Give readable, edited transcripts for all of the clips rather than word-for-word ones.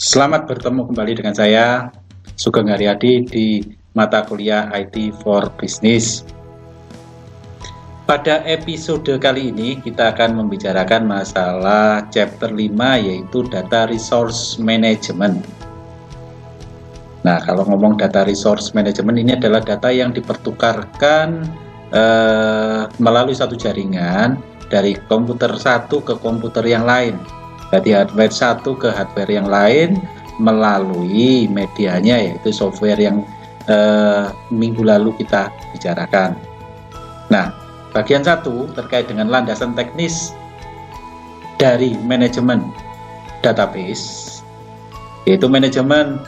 Selamat bertemu kembali dengan saya, Sugeng Haryadi, di mata kuliah IT for Business. Pada episode kali ini kita akan membicarakan masalah chapter 5, yaitu Data Resource Management. Nah, kalau ngomong Data Resource Management, ini adalah data yang dipertukarkan melalui satu jaringan dari komputer satu ke komputer yang lain. Dari hardware satu ke hardware yang lain melalui medianya, yaitu software yang minggu lalu kita bicarakan. Nah, bagian satu terkait dengan landasan teknis dari manajemen database, yaitu manajemen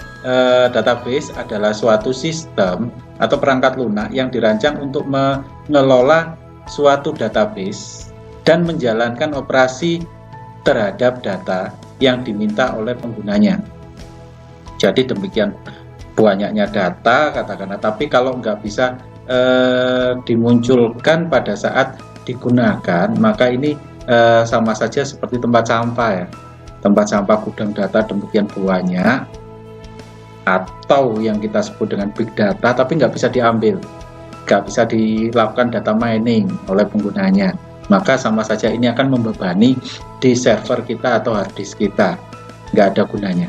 database adalah suatu sistem atau perangkat lunak yang dirancang untuk mengelola suatu database dan menjalankan operasi terhadap data yang diminta oleh penggunanya. Jadi demikian banyaknya data katakanlah, tapi kalau nggak bisa dimunculkan pada saat digunakan, maka ini sama saja seperti tempat sampah ya. Tempat sampah gudang data demikian banyak, atau yang kita sebut dengan big data, tapi nggak bisa diambil, nggak bisa dilakukan data mining oleh penggunanya, maka sama saja ini akan membebani di server kita atau hard disk kita, nggak ada gunanya.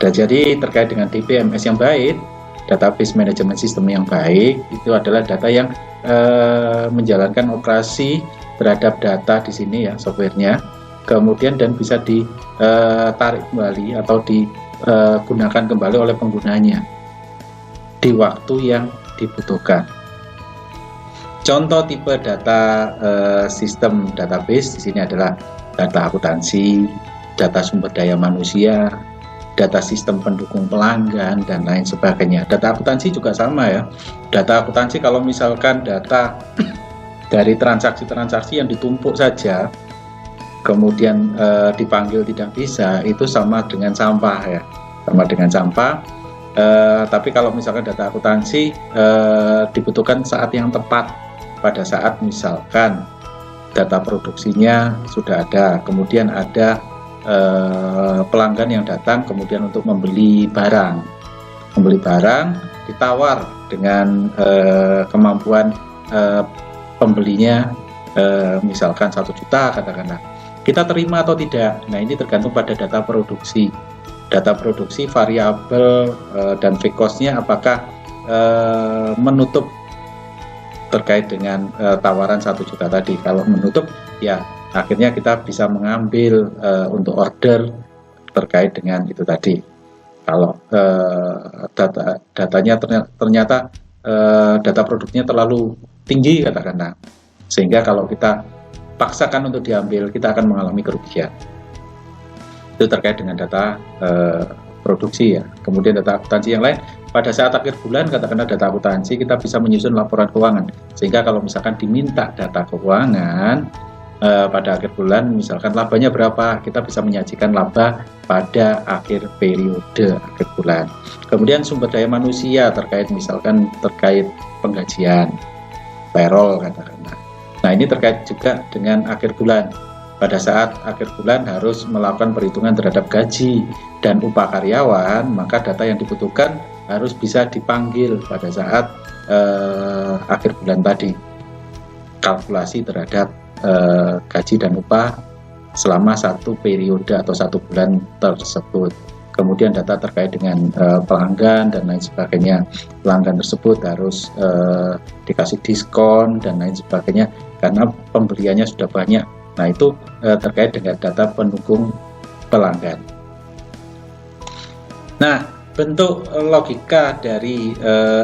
Dan jadi terkait dengan DBMS yang baik, database management system yang baik, itu adalah data yang menjalankan operasi terhadap data di sini ya, softwarenya, kemudian dan bisa ditarik kembali atau digunakan kembali oleh penggunanya di waktu yang dibutuhkan. Contoh tipe data sistem database di sini adalah data akuntansi, data sumber daya manusia, data sistem pendukung pelanggan, dan lain sebagainya. Data akuntansi juga sama ya. Data akuntansi kalau misalkan data dari transaksi-transaksi yang ditumpuk saja, kemudian dipanggil tidak bisa, itu sama dengan sampah ya. Sama dengan sampah. Tapi kalau misalkan data akuntansi dibutuhkan saat yang tepat, pada saat misalkan data produksinya sudah ada, kemudian ada pelanggan yang datang kemudian untuk membeli barang, ditawar dengan kemampuan pembelinya misalkan 1 juta katakanlah, kita terima atau tidak. Nah, ini tergantung pada data produksi. Data produksi variabel dan fixed cost-nya apakah menutup terkait dengan tawaran 1 juta tadi. Kalau menutup, ya akhirnya kita bisa mengambil untuk order terkait dengan itu tadi. Kalau datanya ternyata data produknya terlalu tinggi katakanlah, sehingga kalau kita paksakan untuk diambil, kita akan mengalami kerugian. Itu terkait dengan data produksi ya. Kemudian data akuntansi yang lain, pada saat akhir bulan katakanlah data akuntansi, kita bisa menyusun laporan keuangan, sehingga kalau misalkan diminta data keuangan pada akhir bulan, misalkan labanya berapa, kita bisa menyajikan laba pada akhir periode akhir bulan. Kemudian sumber daya manusia terkait misalkan terkait penggajian, payroll katakanlah. Nah, ini terkait juga dengan akhir bulan. Pada saat akhir bulan harus melakukan perhitungan terhadap gaji dan upah karyawan, maka data yang dibutuhkan harus bisa dipanggil pada saat akhir bulan tadi. Kalkulasi terhadap gaji dan upah selama satu periode atau 1 bulan tersebut. Kemudian data terkait dengan pelanggan dan lain sebagainya. Pelanggan tersebut harus dikasih diskon dan lain sebagainya karena pembeliannya sudah banyak. Nah, itu terkait dengan data pendukung pelanggan. Nah, bentuk logika dari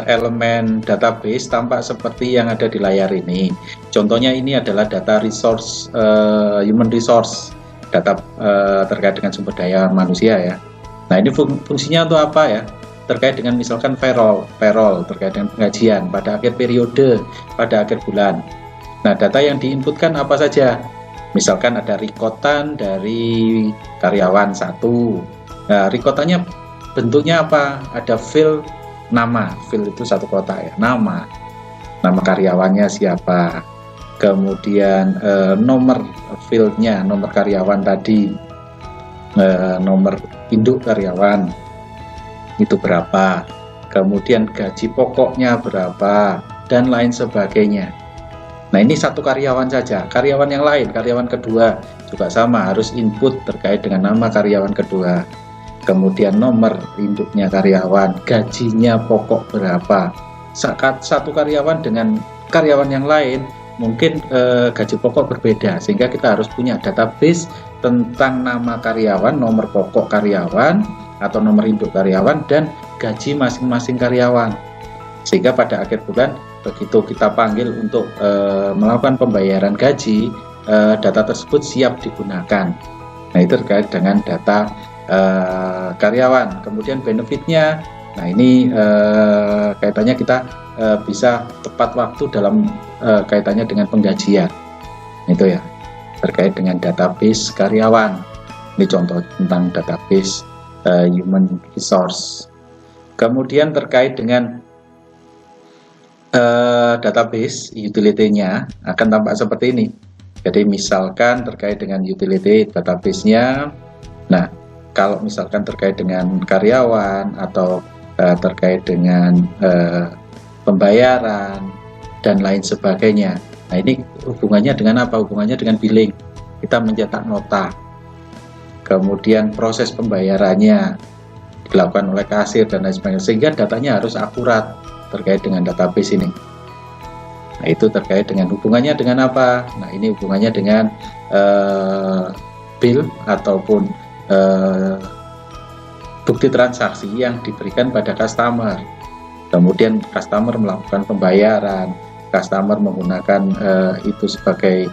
elemen database tampak seperti yang ada di layar ini. Contohnya ini adalah data resource, human resource, data terkait dengan sumber daya manusia ya. Nah, ini fungsinya untuk apa ya? Terkait dengan misalkan payroll terkait dengan penggajian pada akhir periode, pada akhir bulan. Nah, data yang diinputkan apa saja? Misalkan ada rekotan dari karyawan 1. Nah, rekotannya bentuknya apa? Ada field nama, field itu 1 kota ya, nama karyawannya siapa, kemudian nomor fieldnya, nomor karyawan tadi, nomor induk karyawan itu berapa, kemudian gaji pokoknya berapa, dan lain sebagainya. Nah, ini satu karyawan saja. Karyawan yang lain, karyawan kedua juga sama, harus input terkait dengan nama karyawan kedua, kemudian nomor induknya karyawan, gajinya pokok berapa. Satu karyawan dengan karyawan yang lain mungkin gaji pokok berbeda, sehingga kita harus punya database tentang nama karyawan, nomor pokok karyawan atau nomor induk karyawan, dan gaji masing-masing karyawan, sehingga pada akhir bulan begitu kita panggil untuk melakukan pembayaran gaji, data tersebut siap digunakan. Nah, itu terkait dengan data karyawan. Kemudian benefitnya, nah ini kaitannya kita bisa tepat waktu dalam kaitannya dengan penggajian, itu ya, terkait dengan database karyawan. Ini contoh tentang database human resource. Kemudian terkait dengan database utility-nya akan tampak seperti ini. Jadi misalkan terkait dengan utility database-nya, nah kalau misalkan terkait dengan karyawan atau terkait dengan pembayaran dan lain sebagainya, nah ini hubungannya dengan apa? Hubungannya dengan billing. Kita mencetak nota, kemudian proses pembayarannya dilakukan oleh kasir dan lain sebagainya, sehingga datanya harus akurat terkait dengan database ini. Nah, itu terkait dengan hubungannya dengan apa? Nah, ini hubungannya dengan bill ataupun bukti transaksi yang diberikan pada customer. Kemudian customer melakukan pembayaran, customer menggunakan itu sebagai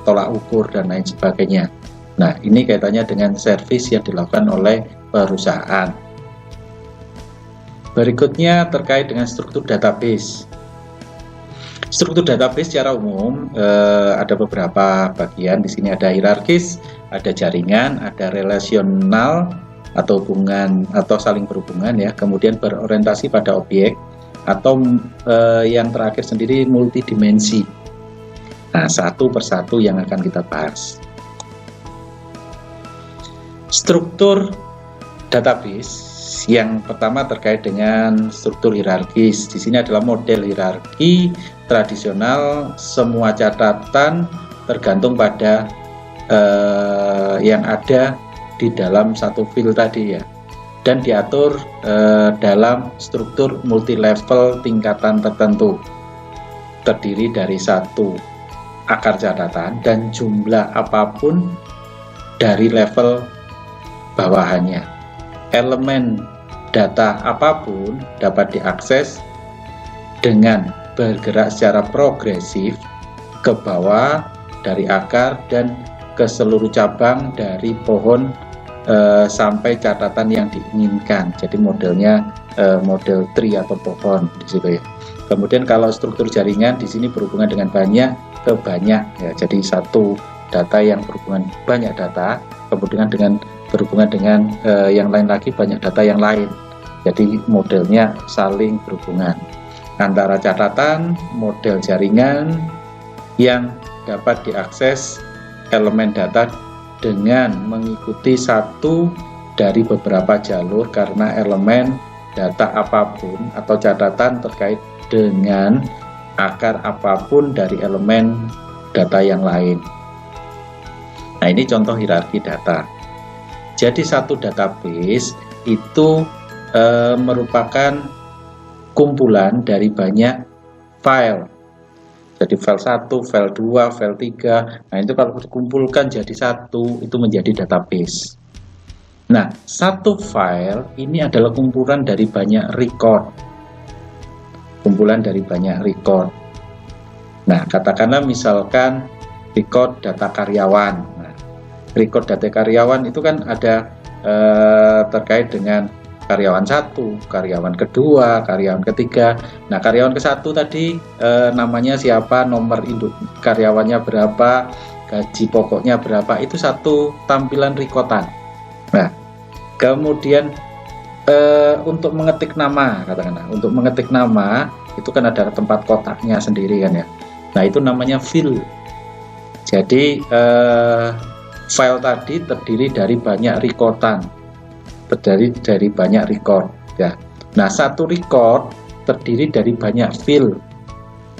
tolak ukur dan lain sebagainya. Nah, ini kaitannya dengan service yang dilakukan oleh perusahaan. Berikutnya terkait dengan struktur database. Struktur database secara umum ada beberapa bagian. Di sini ada hierarkis, ada jaringan, ada relasional atau hubungan atau saling berhubungan ya. Kemudian berorientasi pada objek, atau yang terakhir sendiri multidimensi. Nah, satu persatu yang akan kita bahas. Struktur database yang pertama terkait dengan struktur hierarkis. Di sini adalah model hierarki tradisional, semua catatan tergantung pada yang ada di dalam satu file tadi ya, dan diatur dalam struktur multi level tingkatan tertentu, terdiri dari satu akar catatan dan jumlah apapun dari level bawahannya. Elemen data apapun dapat diakses dengan bergerak secara progresif ke bawah dari akar dan ke seluruh cabang dari pohon sampai catatan yang diinginkan. Jadi modelnya model tree atau pohon di situ ya. Kemudian kalau struktur jaringan di sini berhubungan dengan banyak ke banyak ya. Jadi satu data yang berhubungan banyak data, kemudian dengan berhubungan dengan yang lain lagi banyak data yang lain. Jadi modelnya saling berhubungan antara catatan, model jaringan yang dapat diakses elemen data dengan mengikuti satu dari beberapa jalur, karena elemen data apapun atau catatan terkait dengan akar apapun dari elemen data yang lain. Nah, ini contoh hierarki data. Jadi satu database itu merupakan kumpulan dari banyak file. Jadi file 1, file 2, file 3. Nah, itu kalau dikumpulkan jadi satu, itu menjadi database. Nah, satu file ini adalah kumpulan dari banyak record. Kumpulan dari banyak record. Nah, katakanlah misalkan record data karyawan. Nah, record data karyawan itu kan ada terkait dengan karyawan 1, karyawan kedua, karyawan ketiga. Nah, karyawan ke-1 tadi namanya siapa, nomor induk karyawannya berapa, gaji pokoknya berapa, itu satu tampilan rekotan. Nah, kemudian untuk mengetik nama, katakanlah untuk mengetik nama itu kan ada tempat kotaknya sendiri kan ya. Nah, itu namanya field. Jadi file tadi terdiri dari banyak recordan, terdiri dari banyak record ya. Nah, satu record terdiri dari banyak file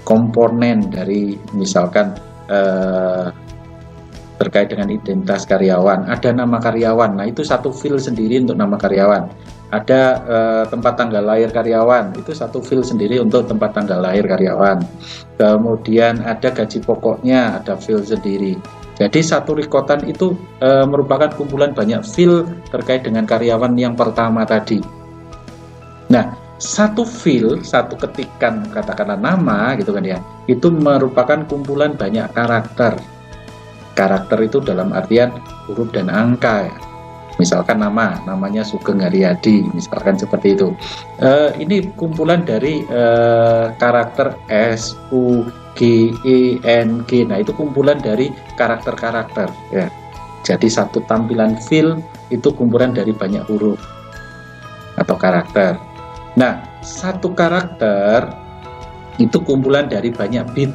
komponen dari misalkan terkait dengan identitas karyawan, ada nama karyawan. Nah, itu satu file sendiri untuk nama karyawan. Ada tempat tanggal lahir karyawan, itu satu file sendiri untuk tempat tanggal lahir karyawan. Kemudian ada gaji pokoknya, ada file sendiri. Jadi satu recordan itu merupakan kumpulan banyak file terkait dengan karyawan yang pertama tadi. Nah, satu file, satu ketikan katakanlah nama gitu kan ya, itu merupakan kumpulan banyak karakter. Karakter itu dalam artian huruf dan angka ya. Misalkan namanya Sugeng Haryadi, misalkan seperti itu. Ini kumpulan dari karakter S, U, G, E, N, G. Nah, itu kumpulan dari karakter-karakter ya. Jadi satu tampilan file itu kumpulan dari banyak huruf atau karakter. Nah, satu karakter itu kumpulan dari banyak bit.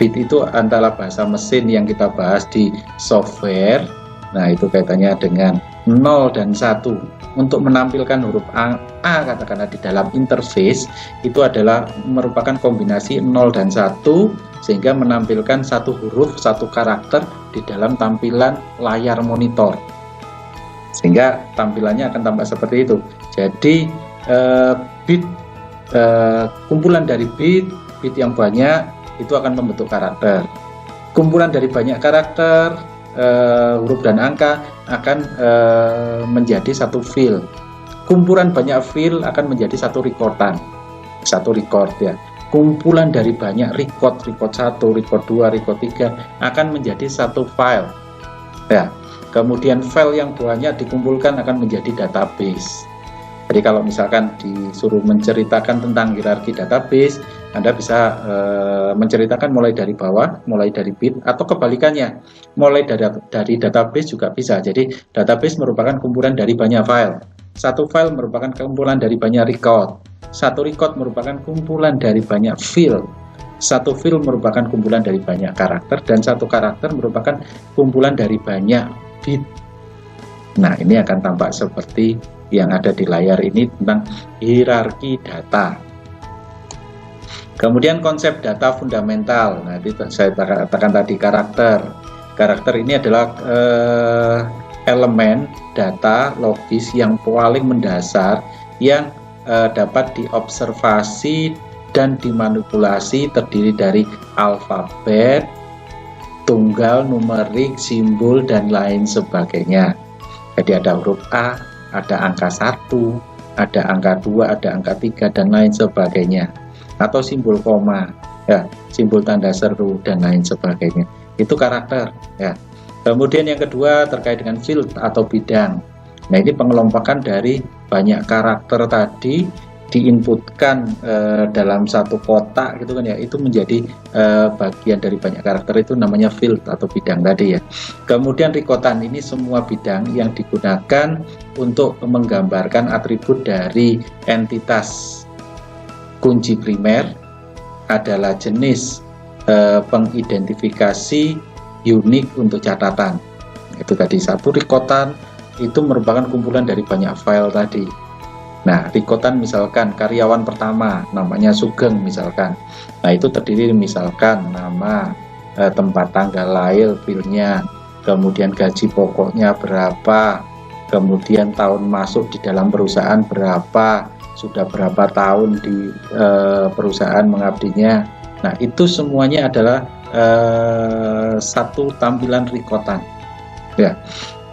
Bit itu antara bahasa mesin yang kita bahas di software. Nah, itu kaitannya dengan 0 dan 1. Untuk menampilkan huruf A katakanlah di dalam interface, itu adalah merupakan kombinasi 0 dan 1, sehingga menampilkan satu huruf, satu karakter di dalam tampilan layar monitor. Sehingga tampilannya akan tampak seperti itu. Jadi, bit kumpulan dari bit yang banyak, itu akan membentuk karakter. Kumpulan dari banyak karakter, huruf dan angka akan menjadi satu file. Kumpulan banyak file akan menjadi satu recordan, satu record ya. Kumpulan dari banyak record 1, record 2, record 3 akan menjadi satu file ya. Kemudian file yang banyak dikumpulkan akan menjadi database. Jadi kalau misalkan disuruh menceritakan tentang hierarki database, Anda bisa menceritakan mulai dari bawah, mulai dari bit, atau kebalikannya, mulai dari database juga bisa. Jadi database merupakan kumpulan dari banyak file. Satu file merupakan kumpulan dari banyak record. Satu record merupakan kumpulan dari banyak file. Satu file merupakan kumpulan dari banyak karakter, dan satu karakter merupakan kumpulan dari banyak bit. Nah, ini akan tampak seperti yang ada di layar ini tentang hierarki data. Kemudian konsep data fundamental. Nah, itu saya katakan tadi karakter. Karakter ini adalah elemen data logis yang paling mendasar yang dapat diobservasi dan dimanipulasi, terdiri dari alfabet, tunggal, numerik, simbol, dan lain sebagainya. Jadi ada huruf A, ada angka 1, ada angka 2, ada angka 3, dan lain sebagainya. Atau simbol koma, ya, simbol tanda seru, dan lain sebagainya. Itu karakter, ya. Kemudian yang kedua terkait dengan field atau bidang. Nah, ini pengelompokan dari banyak karakter tadi diinputkan dalam satu kotak gitu kan ya, itu menjadi bagian dari banyak karakter, itu namanya field atau bidang tadi ya. Kemudian recordan ini semua bidang yang digunakan untuk menggambarkan atribut dari entitas. Kunci primer adalah jenis pengidentifikasi unik untuk catatan. Itu tadi satu recordan itu merupakan kumpulan dari banyak file tadi. Nah, recordan misalkan karyawan pertama namanya Sugeng misalkan. Nah, itu terdiri misalkan nama, tempat tanggal lahir, filenya, kemudian gaji pokoknya berapa, kemudian tahun masuk di dalam perusahaan berapa, sudah berapa tahun di perusahaan mengabdinya. Nah, itu semuanya adalah satu tampilan recordan. Ya.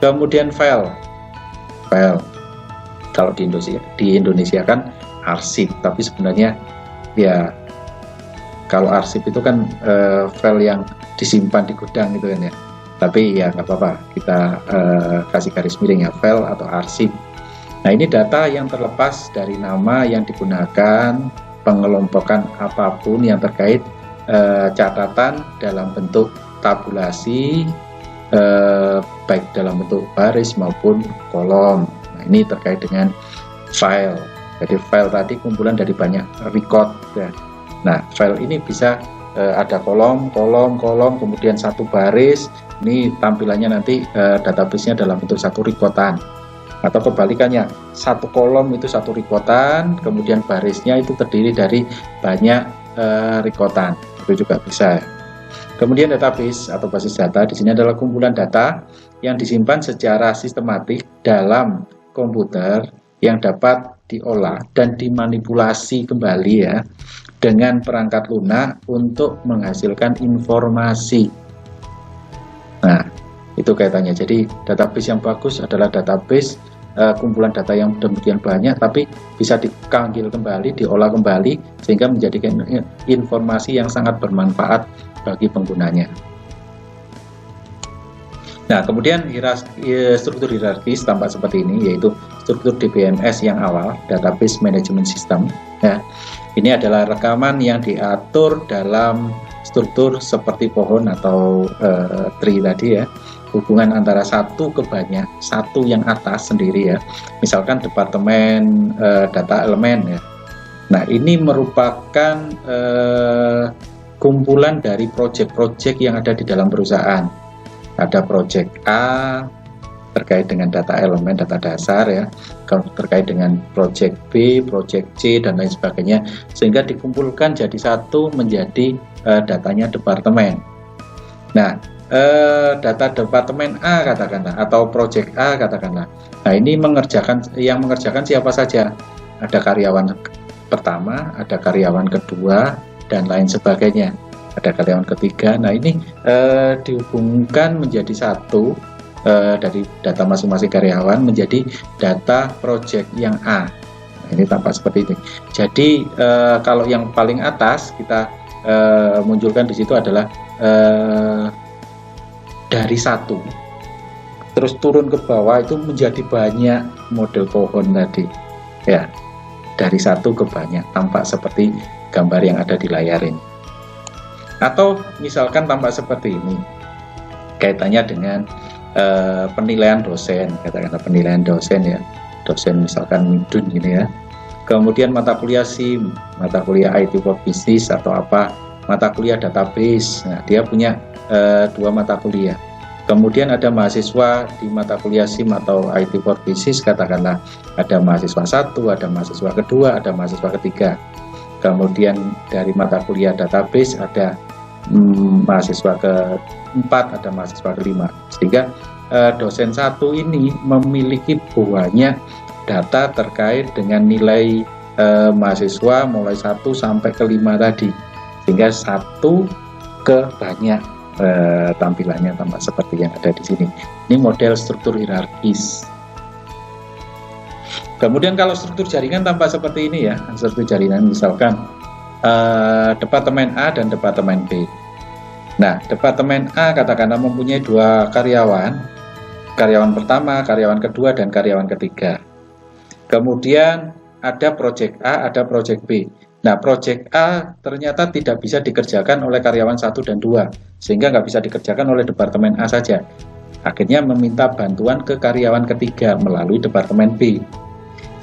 Kemudian file. Kalau di Indonesia kan arsip, tapi sebenarnya ya kalau arsip itu kan file yang disimpan di gudang gitu kan ya. Tapi ya nggak apa-apa, kita kasih garis miring ya, file atau arsip. Nah, ini data yang terlepas dari nama yang digunakan, pengelompokan apapun yang terkait catatan dalam bentuk tabulasi, baik dalam bentuk baris maupun kolom. Nah, ini terkait dengan file. Jadi file tadi kumpulan dari banyak record ya. Nah, file ini bisa ada kolom, kemudian satu baris, Ini tampilannya nanti database-nya dalam bentuk satu rekotan, atau kebalikannya, satu kolom itu satu rekotan, kemudian barisnya itu terdiri dari banyak rekotan, itu juga bisa. Kemudian database atau basis data di sini adalah kumpulan data yang disimpan secara sistematik dalam komputer yang dapat diolah dan dimanipulasi kembali ya dengan perangkat lunak untuk menghasilkan informasi. Nah, itu kaitannya. Jadi database yang bagus adalah database kumpulan data yang demikian banyak, tapi bisa dipanggil kembali, diolah kembali, sehingga menjadikan informasi yang sangat bermanfaat bagi penggunanya. Nah, kemudian struktur hierarkis tampak seperti ini, yaitu struktur DBMS yang awal, Database Management System. Ya, ini adalah rekaman yang diatur dalam struktur seperti pohon atau tree tadi ya, hubungan antara satu ke banyak, satu yang atas sendiri ya, misalkan departemen data elemen ya. Nah, ini merupakan kumpulan dari proyek-proyek yang ada di dalam perusahaan. Ada proyek A terkait dengan data elemen, data dasar ya, terkait dengan proyek B, proyek C dan lain sebagainya, sehingga dikumpulkan jadi satu menjadi datanya departemen. Nah, data departemen A katakanlah, atau proyek A katakanlah. Nah, ini yang mengerjakan siapa saja? Ada karyawan pertama, ada karyawan kedua dan lain sebagainya. Ada karyawan ketiga. Nah, ini dihubungkan menjadi satu dari data masing-masing karyawan menjadi data project yang A. Nah, ini tampak seperti ini. Jadi kalau yang paling atas kita munculkan di situ adalah dari satu, terus turun ke bawah itu menjadi banyak model pohon tadi. Ya, dari satu ke banyak, tampak seperti gambar yang ada di layar ini. Atau misalkan tampak seperti ini, kaitannya dengan penilaian dosen, katakanlah penilaian dosen ya, dosen misalkan Midun gini ya. Kemudian mata kuliah SIM, mata kuliah IT for Business atau apa, mata kuliah database. Nah, dia punya dua mata kuliah. Kemudian ada mahasiswa di mata kuliah SIM atau IT for Business, katakanlah ada mahasiswa satu, ada mahasiswa kedua, ada mahasiswa ketiga. Kemudian dari mata kuliah database ada mahasiswa keempat, ada mahasiswa kelima, sehingga dosen satu ini memiliki banyak data terkait dengan nilai mahasiswa mulai 1 sampai ke 5 tadi, sehingga satu ke banyak tampilannya tampak seperti yang ada di sini. Ini model struktur hierarkis. Kemudian kalau struktur jaringan tampak seperti ini ya, struktur jaringan misalkan departemen A dan departemen B. Nah, departemen A katakanlah mempunyai dua karyawan, karyawan pertama, karyawan kedua, dan karyawan ketiga. Kemudian ada proyek A, ada proyek B. Nah, proyek A ternyata tidak bisa dikerjakan oleh karyawan 1 dan 2, sehingga nggak bisa dikerjakan oleh departemen A saja. Akhirnya meminta bantuan ke karyawan ketiga melalui departemen B,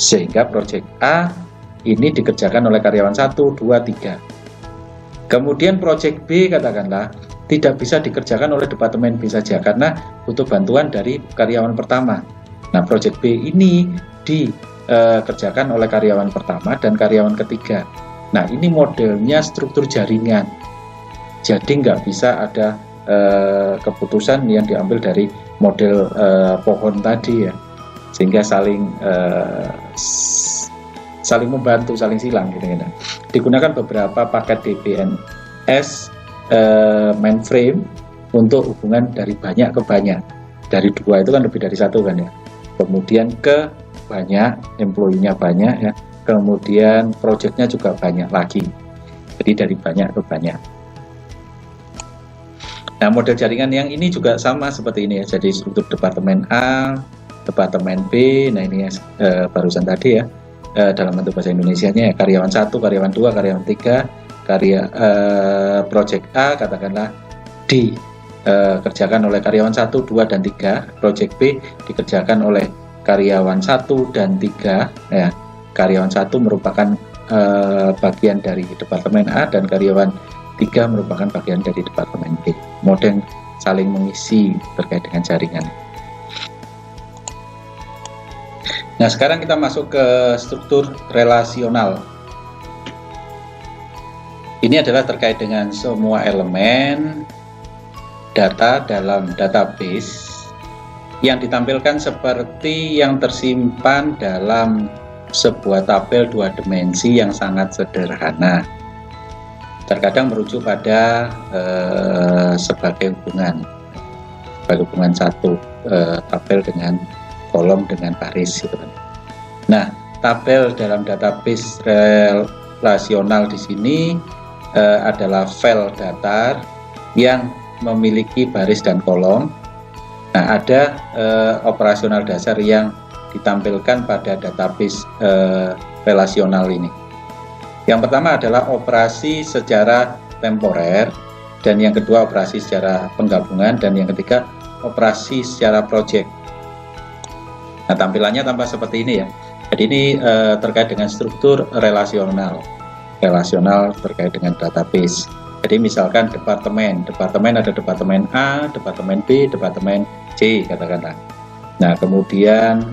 sehingga proyek A ini dikerjakan oleh karyawan 1, 2, 3. Kemudian proyek B katakanlah tidak bisa dikerjakan oleh departemen B saja karena butuh bantuan dari karyawan pertama. Nah, proyek B ini dikerjakan oleh karyawan pertama dan karyawan ketiga. Nah, ini modelnya struktur jaringan. Jadi nggak bisa ada keputusan yang diambil dari model pohon tadi ya, sehingga saling membantu, saling silang gitu ya. Digunakan beberapa paket DBMS mainframe untuk hubungan dari banyak ke banyak. Dari 2 itu kan lebih dari 1 kan ya. Kemudian ke banyak, employee-nya banyak ya. Kemudian project-nya juga banyak lagi. Jadi dari banyak ke banyak. Nah, model jaringan yang ini juga sama seperti ini ya. Jadi struktur departemen A, departemen B. Nah, ini barusan tadi ya. Dalam bentuk bahasa Indonesianya ya, karyawan 1, karyawan 2, karyawan 3, project A katakanlah dikerjakan oleh karyawan 1, 2, dan 3. Project B dikerjakan oleh karyawan 1 dan 3 ya. Karyawan 1 merupakan bagian dari departemen A dan karyawan 3 merupakan bagian dari departemen B. saling mengisi terkait dengan jaringan. Nah, sekarang kita masuk ke struktur relasional. Ini adalah terkait dengan semua elemen data dalam database yang ditampilkan seperti yang tersimpan dalam sebuah tabel 2 dimensi yang sangat sederhana. Terkadang merujuk pada sebagai hubungan satu tabel dengan kolom dengan baris gitu kan. Nah, tabel dalam database relasional di sini adalah file datar yang memiliki baris dan kolom. Nah, ada operasional dasar yang ditampilkan pada database relasional ini. Yang pertama adalah operasi secara temporer, dan yang kedua operasi secara penggabungan, dan yang ketiga operasi secara project. Nah, tampilannya tampak seperti ini ya. Jadi ini terkait dengan struktur relasional terkait dengan database. Jadi misalkan departemen ada departemen A, departemen B, departemen C katakanlah. Nah, kemudian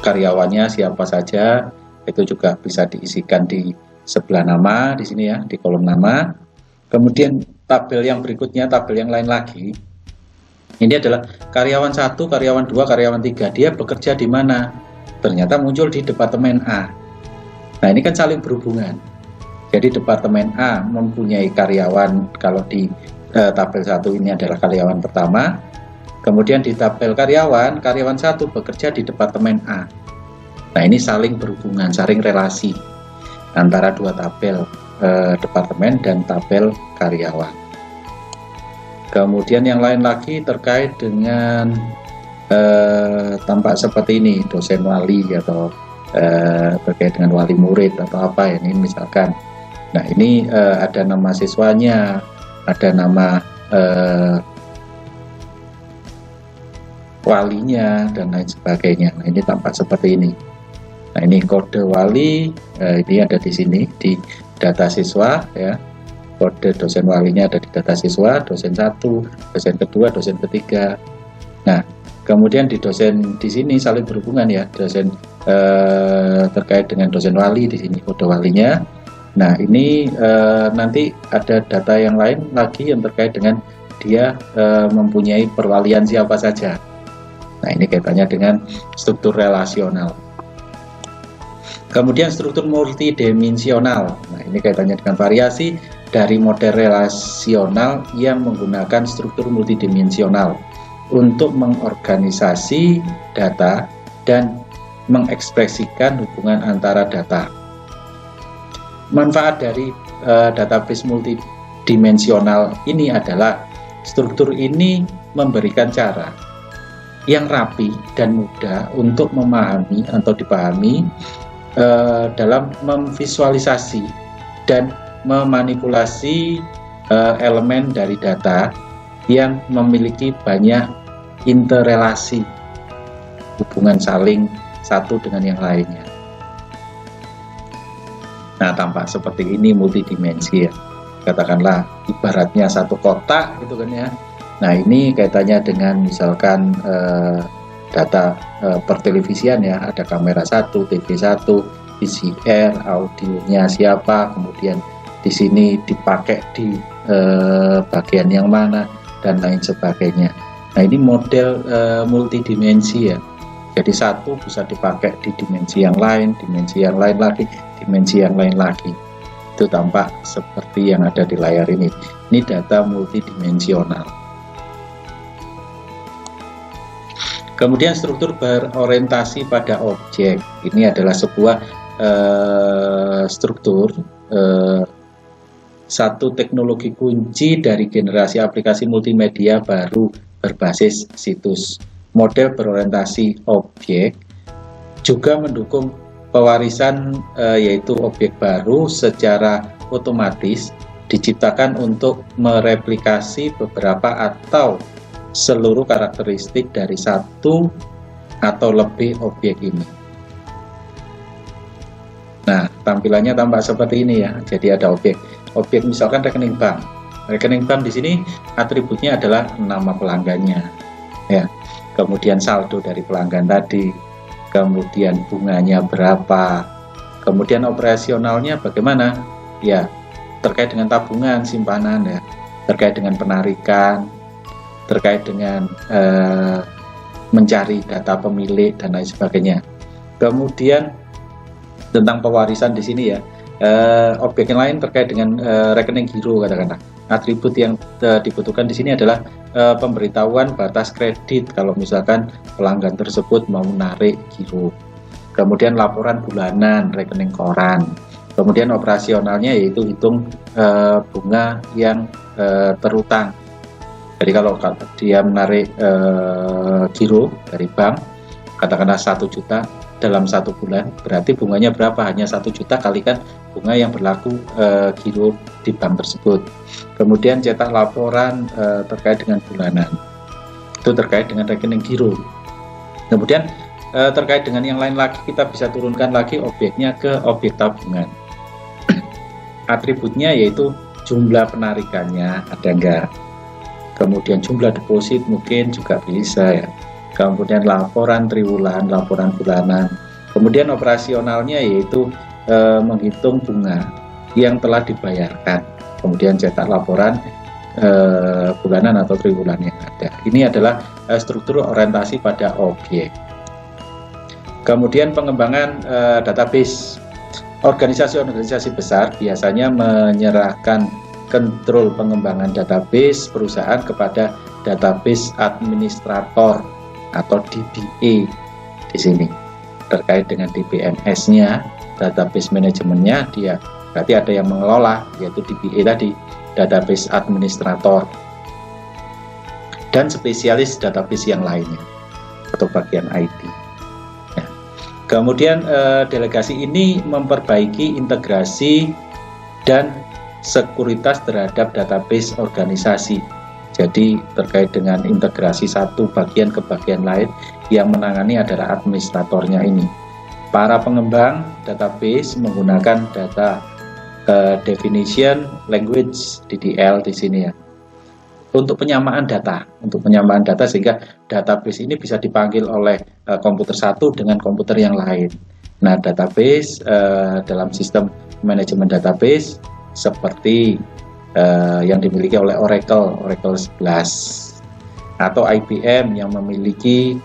karyawannya siapa saja itu juga bisa diisikan di sebelah nama di sini ya, di kolom nama. Kemudian tabel yang berikutnya, tabel yang lain lagi. Ini adalah karyawan 1, karyawan 2, karyawan 3. Dia bekerja di mana? Ternyata muncul di departemen A. Nah, ini kan saling berhubungan. Jadi departemen A mempunyai karyawan, kalau di tabel 1 ini adalah karyawan pertama. Kemudian di tabel karyawan 1 bekerja di departemen A. Nah, ini saling berhubungan, saling relasi antara dua tabel departemen dan tabel karyawan. Kemudian yang lain lagi terkait dengan tampak seperti ini, dosen wali atau terkait dengan wali murid atau apa ya, ini misalkan. Nah, ini ada nama siswanya, ada nama walinya dan lain sebagainya. Nah, ini tampak seperti ini. Nah, ini kode wali, ini ada di sini di data siswa ya. Kode dosen walinya ada di data siswa, dosen 1, dosen kedua, dosen ketiga. Nah, kemudian di dosen di sini saling berhubungan ya, dosen terkait dengan dosen wali di sini kode walinya. Nah, ini nanti ada data yang lain lagi yang terkait dengan dia mempunyai perwalian siapa saja. Nah, ini kaitannya dengan struktur relasional. Kemudian struktur multidimensional. Nah, ini kaitannya dengan variasi dari model relasional yang menggunakan struktur multidimensional untuk mengorganisasi data dan mengekspresikan hubungan antara data. Manfaat dari database multidimensional ini adalah struktur ini memberikan cara yang rapi dan mudah untuk memahami atau dipahami dalam memvisualisasi dan memanipulasi elemen dari data yang memiliki banyak interrelasi, hubungan saling satu dengan yang lainnya. Nah, tampak seperti ini multidimensi ya. Katakanlah ibaratnya satu kotak gitu kan ya. Nah, ini kaitannya dengan misalkan data pertelevisian ya, ada kamera 1, TV 1, VCR, audionya siapa, kemudian di sini dipakai di bagian yang mana dan lain sebagainya. Nah, ini model multidimensi ya. Jadi satu bisa dipakai di dimensi yang lain lagi, dimensi yang lain lagi. Itu tampak seperti yang ada di layar ini. Ini data multidimensional. Kemudian struktur berorientasi pada objek. Ini adalah sebuah struktur satu teknologi kunci dari generasi aplikasi multimedia baru berbasis situs. Model berorientasi objek juga mendukung pewarisan yaitu objek baru secara otomatis diciptakan untuk mereplikasi beberapa atau seluruh karakteristik dari satu atau lebih objek ini. Nah, tampilannya tampak seperti ini ya. Jadi ada objek misalkan rekening bank. Rekening bank di sini atributnya adalah nama pelanggannya, ya. Kemudian saldo dari pelanggan tadi, kemudian bunganya berapa, kemudian operasionalnya bagaimana, ya terkait dengan tabungan, simpanan, ya, terkait dengan penarikan, terkait dengan mencari data pemilik dan lain sebagainya. Kemudian tentang pewarisan di sini, ya, objek yang lain terkait dengan rekening giro, katakanlah. Atribut yang dibutuhkan di sini adalah pemberitahuan batas kredit kalau misalkan pelanggan tersebut mau menarik giro. Kemudian laporan bulanan rekening koran. Kemudian operasionalnya yaitu hitung bunga yang terutang. Jadi kalau dia menarik giro dari bank, katakanlah 1 juta dalam 1 bulan, berarti bunganya berapa? Hanya 1 juta kalikan bunga yang berlaku giro di bank tersebut. Kemudian cetak laporan terkait dengan bulanan, itu terkait dengan rekening giro. Kemudian terkait dengan yang lain lagi, kita bisa turunkan lagi objeknya ke objek tabungan. Atributnya yaitu jumlah penarikannya ada enggak, kemudian jumlah deposit mungkin juga bisa, ya. Kemudian laporan triwulan, laporan bulanan. Kemudian operasionalnya yaitu menghitung bunga yang telah dibayarkan. Kemudian cetak laporan bulanan atau triwulan yang ada. Ini adalah struktur orientasi pada objek. Kemudian pengembangan database. Organisasi-organisasi besar biasanya menyerahkan kontrol pengembangan database perusahaan kepada database administrator atau DBA di sini. Terkait dengan DBMS-nya, database manajemennya, dia berarti ada yang mengelola, yaitu DBA tadi, database administrator, dan spesialis database yang lainnya atau bagian IT. Nah, kemudian delegasi ini memperbaiki integrasi dan sekuritas terhadap database organisasi. Jadi terkait dengan integrasi satu bagian ke bagian lain, yang menangani adalah administratornya ini. Para pengembang database menggunakan data definition language DDL di sini, ya. Untuk penyamaan data, sehingga database ini bisa dipanggil oleh komputer satu dengan komputer yang lain. Nah, database dalam sistem manajemen database seperti yang dimiliki oleh Oracle 11 atau IBM yang memiliki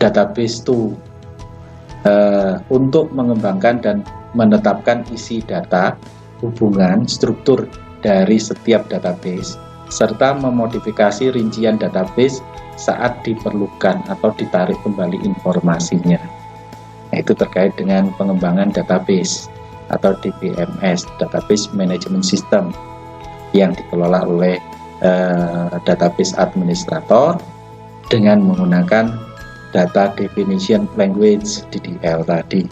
database 2 untuk mengembangkan dan menetapkan isi data, hubungan, struktur dari setiap database, serta memodifikasi rincian database saat diperlukan atau ditarik kembali informasinya. Nah, itu terkait dengan pengembangan database atau DBMS, Database Management System, yang dikelola oleh database administrator dengan menggunakan data definition language DDL tadi.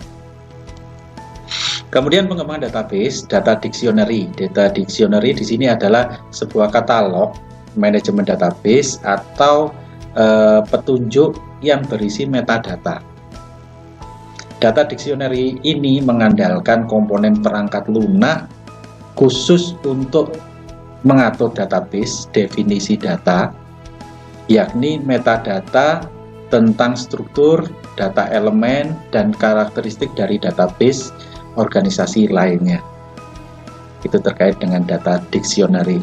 Kemudian pengembangan database, data dictionary. Data dictionary di sini adalah sebuah katalog manajemen database atau petunjuk yang berisi metadata. Data dictionary ini mengandalkan komponen perangkat lunak khusus untuk mengatur database, definisi data, yakni metadata tentang struktur, data elemen, dan karakteristik dari database organisasi lainnya. Itu terkait dengan data dictionary.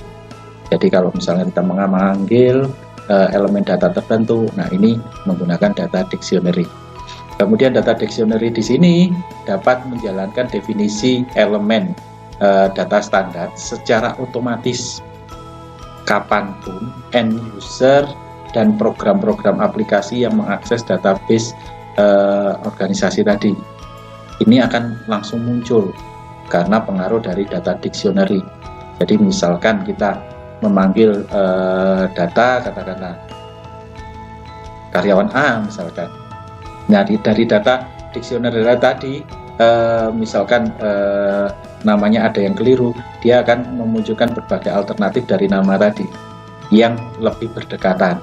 Jadi kalau misalnya kita memanggil elemen data tertentu, nah ini menggunakan data dictionary. Kemudian data dictionary di sini dapat menjalankan definisi elemen data standar secara otomatis kapanpun end user dan program-program aplikasi yang mengakses database organisasi tadi. Ini akan langsung muncul karena pengaruh dari data dictionary. Jadi misalkan kita memanggil data, katakanlah karyawan A misalkan. Nah, dari data dictionary tadi, misalkan namanya ada yang keliru, dia akan memunculkan berbagai alternatif dari nama tadi yang lebih berdekatan.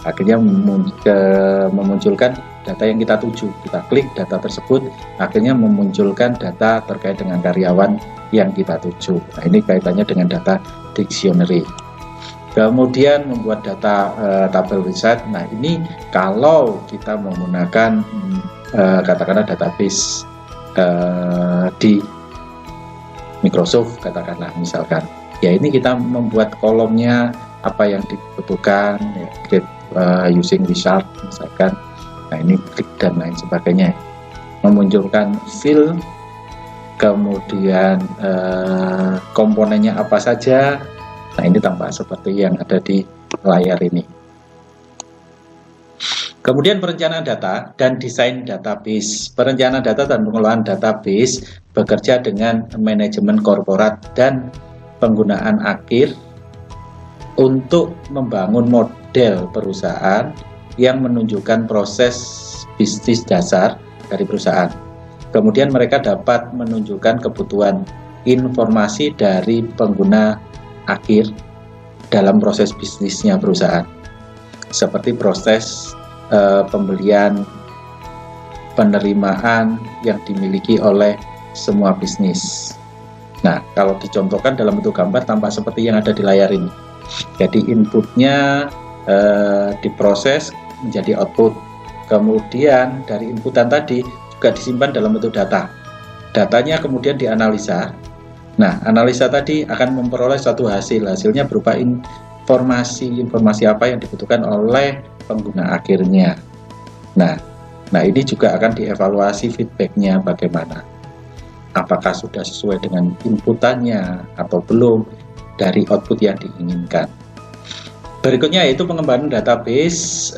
akhirnya memunculkan data yang kita tuju. Kita klik data tersebut, akhirnya memunculkan data terkait dengan karyawan yang kita tuju. Nah, ini kaitannya dengan data dictionary. Kemudian membuat data tabel wizard. Nah, ini kalau kita menggunakan katakanlah database di Microsoft, katakanlah misalkan, ya ini kita membuat kolomnya apa yang dibutuhkan, ya, create using wizard misalkan. Nah, ini klik dan lain sebagainya, memunculkan field, kemudian komponennya apa saja. Nah, ini tampak seperti yang ada di layar ini. Kemudian perencanaan data dan desain database. Perencanaan data dan pengelolaan database bekerja dengan manajemen korporat dan penggunaan akhir untuk membangun model perusahaan yang menunjukkan proses bisnis dasar dari perusahaan. Kemudian mereka dapat menunjukkan kebutuhan informasi dari pengguna akhir dalam proses bisnisnya perusahaan, seperti proses pembelian, penerimaan yang dimiliki oleh semua bisnis. Nah, kalau dicontohkan dalam bentuk gambar tampak seperti yang ada di layar ini. Jadi inputnya diproses menjadi output, kemudian dari inputan tadi juga disimpan dalam bentuk data. Datanya kemudian dianalisa. Nah, analisa tadi akan memperoleh suatu hasilnya berupa informasi apa yang dibutuhkan oleh pengguna akhirnya. Nah ini juga akan dievaluasi feedbacknya bagaimana, apakah sudah sesuai dengan inputannya atau belum dari output yang diinginkan. Berikutnya yaitu pengembangan database,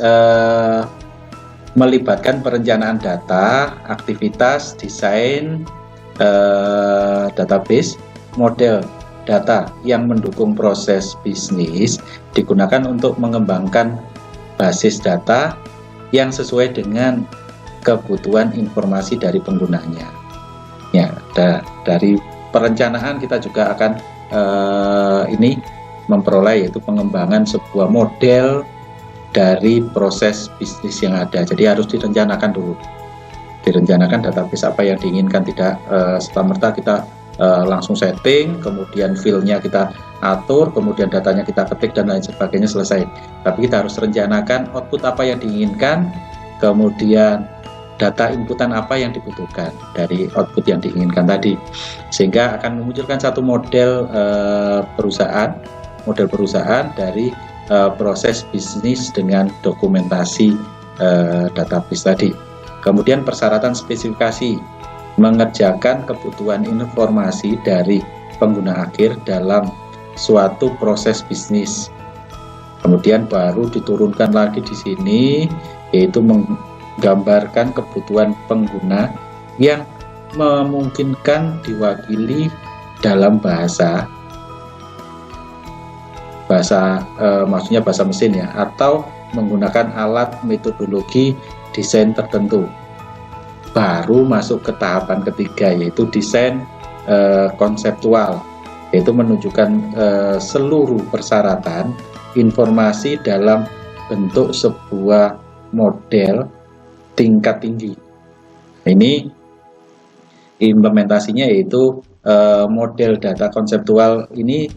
melibatkan perencanaan data, aktivitas, desain database, model data yang mendukung proses bisnis digunakan untuk mengembangkan basis data yang sesuai dengan kebutuhan informasi dari penggunanya. Ya, dari perencanaan kita juga akan memperoleh yaitu pengembangan sebuah model dari proses bisnis yang ada. Jadi harus direncanakan dulu. Direncanakan database apa yang diinginkan, tidak serta-merta kita langsung setting, kemudian file-nya kita atur, kemudian datanya kita ketik dan lain sebagainya, selesai. Tapi kita harus rencanakan output apa yang diinginkan, kemudian data inputan apa yang dibutuhkan dari output yang diinginkan tadi, sehingga akan memunculkan satu model perusahaan dari proses bisnis dengan dokumentasi database tadi. Kemudian persyaratan spesifikasi, mengerjakan kebutuhan informasi dari pengguna akhir dalam suatu proses bisnis. Kemudian baru diturunkan lagi di sini, yaitu menggambarkan kebutuhan pengguna yang memungkinkan diwakili dalam bahasa maksudnya bahasa mesin ya, atau menggunakan alat metodologi desain tertentu. Baru masuk ke tahapan ketiga, yaitu desain konseptual, yaitu menunjukkan seluruh persyaratan informasi dalam bentuk sebuah model tingkat tinggi. Ini implementasinya yaitu model data konseptual ini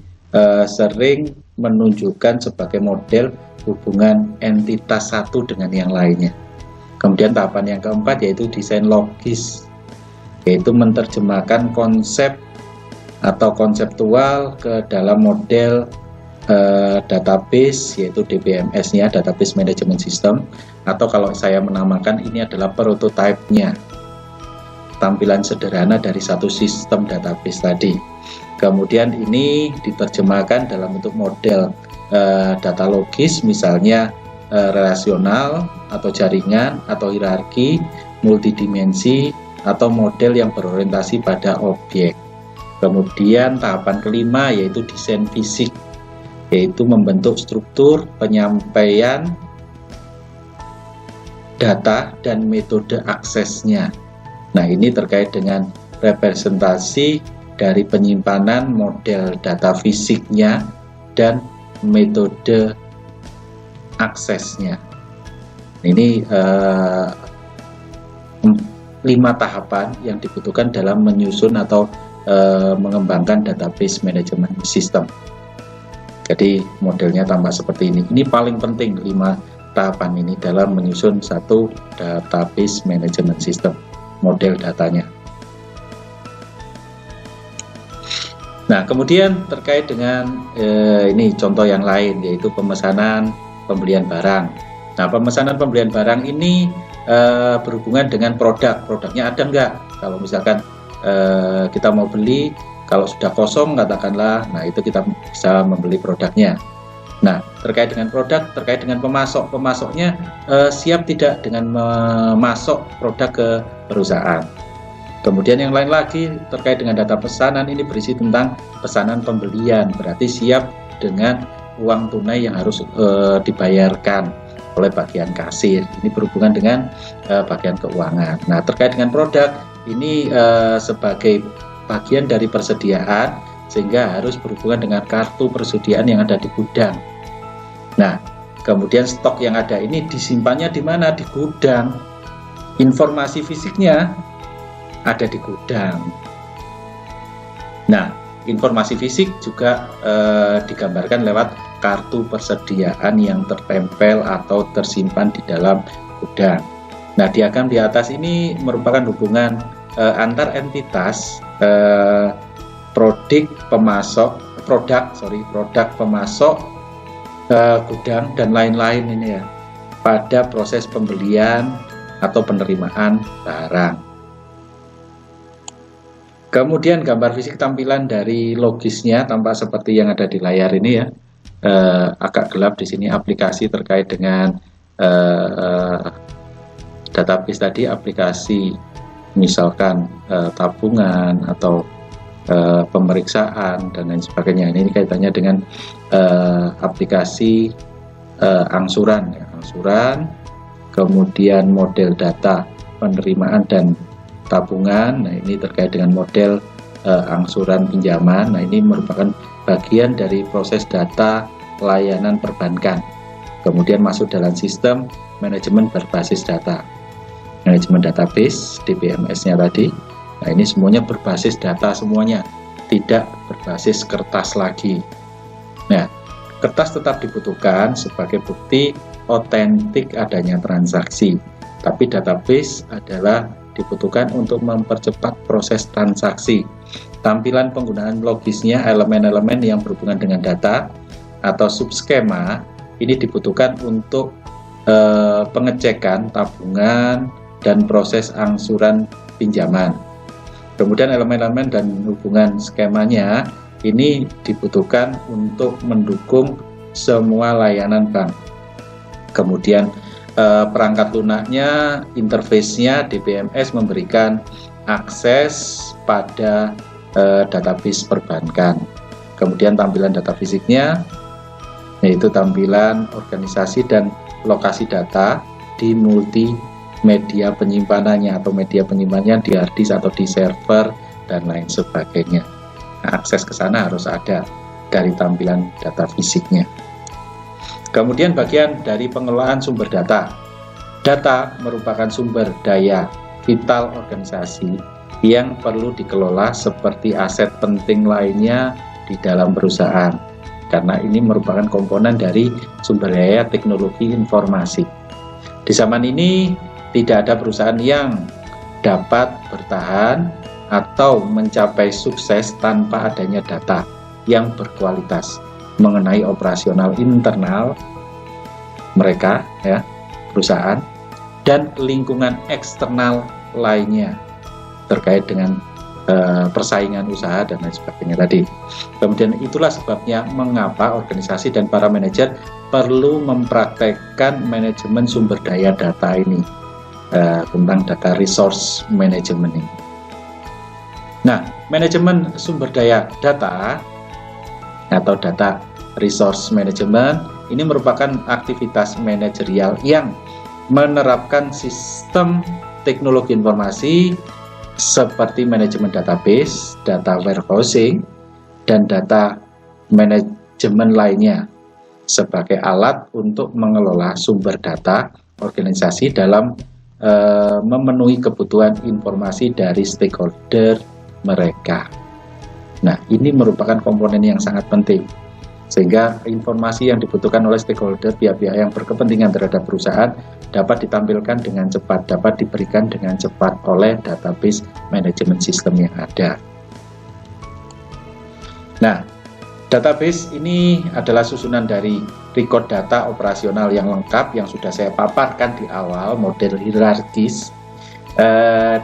sering menunjukkan sebagai model hubungan entitas satu dengan yang lainnya. Kemudian tahapan yang keempat yaitu desain logis, yaitu menerjemahkan konsep atau konseptual ke dalam model database, yaitu DBMS-nya, Database Management System, atau kalau saya menamakan ini adalah prototipe-nya, tampilan sederhana dari satu sistem database tadi. Kemudian ini diterjemahkan dalam bentuk model data logis, misalnya relasional atau jaringan atau hierarki, multidimensi atau model yang berorientasi pada objek. Kemudian tahapan kelima yaitu desain fisik, yaitu membentuk struktur penyampaian data dan metode aksesnya. Nah, ini terkait dengan representasi dari penyimpanan model data fisiknya dan metode aksesnya. Ini 5 tahapan yang dibutuhkan dalam menyusun atau mengembangkan database management system. Jadi modelnya tampak seperti ini. Ini paling penting 5 tahapan ini dalam menyusun satu database management system, model datanya. Nah, kemudian terkait dengan ini contoh yang lain, yaitu pemesanan pembelian barang. Nah, pemesanan pembelian barang ini berhubungan dengan produknya ada nggak? Kalau misalkan kita mau beli, kalau sudah kosong katakanlah, nah itu kita bisa membeli produknya. Nah, terkait dengan produk, terkait dengan pemasoknya siap tidak dengan memasok produk ke perusahaan. Kemudian yang lain lagi terkait dengan data pesanan, ini berisi tentang pesanan pembelian, berarti siap dengan uang tunai yang harus dibayarkan oleh bagian kasir. Ini berhubungan dengan bagian keuangan. Nah, terkait dengan produk, ini sebagai bagian dari persediaan, sehingga harus berhubungan dengan kartu persediaan yang ada di gudang. Nah, kemudian stok yang ada ini disimpannya di mana? Di gudang. Informasi fisiknya ada di gudang. Nah, informasi fisik juga digambarkan lewat kartu persediaan yang tertempel atau tersimpan di dalam gudang. Nah, diagram di atas ini merupakan hubungan antar entitas produk pemasok, gudang dan lain-lain ini ya, pada proses pembelian atau penerimaan barang. Kemudian gambar fisik tampilan dari logisnya tampak seperti yang ada di layar ini ya. Agak gelap di sini, aplikasi terkait dengan database tadi, aplikasi misalkan tabungan atau pemeriksaan dan lain sebagainya. Ini kaitannya dengan aplikasi angsuran, kemudian model data penerimaan dan tabungan. Nah, ini terkait dengan model angsuran pinjaman. Nah, ini merupakan bagian dari proses data layanan perbankan. Kemudian masuk dalam sistem manajemen berbasis data, manajemen database DBMS-nya tadi. Nah, ini semuanya berbasis data semuanya, tidak berbasis kertas lagi. Nah, kertas tetap dibutuhkan sebagai bukti otentik adanya transaksi, tapi database adalah dibutuhkan untuk mempercepat proses transaksi. Tampilan penggunaan logisnya, elemen-elemen yang berhubungan dengan data atau subskema ini dibutuhkan untuk pengecekan tabungan dan proses angsuran pinjaman. Kemudian elemen-elemen dan hubungan skemanya ini dibutuhkan untuk mendukung semua layanan bank. Kemudian perangkat lunaknya, interface-nya DBMS memberikan akses pada database perbankan. Kemudian tampilan data fisiknya, yaitu tampilan organisasi dan lokasi data di multimedia penyimpanannya atau media penyimpanannya di hard disk atau di server dan lain sebagainya. Nah, akses ke sana harus ada dari tampilan data fisiknya. Kemudian bagian dari pengelolaan sumber data. Data merupakan sumber daya vital organisasi yang perlu dikelola seperti aset penting lainnya di dalam perusahaan, karena ini merupakan komponen dari sumber daya teknologi informasi. Di zaman ini tidak ada perusahaan yang dapat bertahan atau mencapai sukses tanpa adanya data yang berkualitas mengenai operasional internal mereka ya, perusahaan, dan lingkungan eksternal lainnya terkait dengan persaingan usaha dan lain sebagainya tadi. Kemudian itulah sebabnya mengapa organisasi dan para manajer perlu mempraktekkan manajemen sumber daya data ini, tentang data resource management ini. Nah, manajemen sumber daya data atau data resource management ini merupakan aktivitas manajerial yang menerapkan sistem teknologi informasi seperti manajemen database, data warehousing, dan data manajemen lainnya sebagai alat untuk mengelola sumber data organisasi dalam memenuhi kebutuhan informasi dari stakeholder mereka. Nah, ini merupakan komponen yang sangat penting, sehingga informasi yang dibutuhkan oleh stakeholder, pihak-pihak yang berkepentingan terhadap perusahaan, dapat ditampilkan dengan cepat, dapat diberikan dengan cepat oleh database manajemen sistem yang ada. Nah, database ini adalah susunan dari record data operasional yang lengkap yang sudah saya paparkan di awal, model hierarkis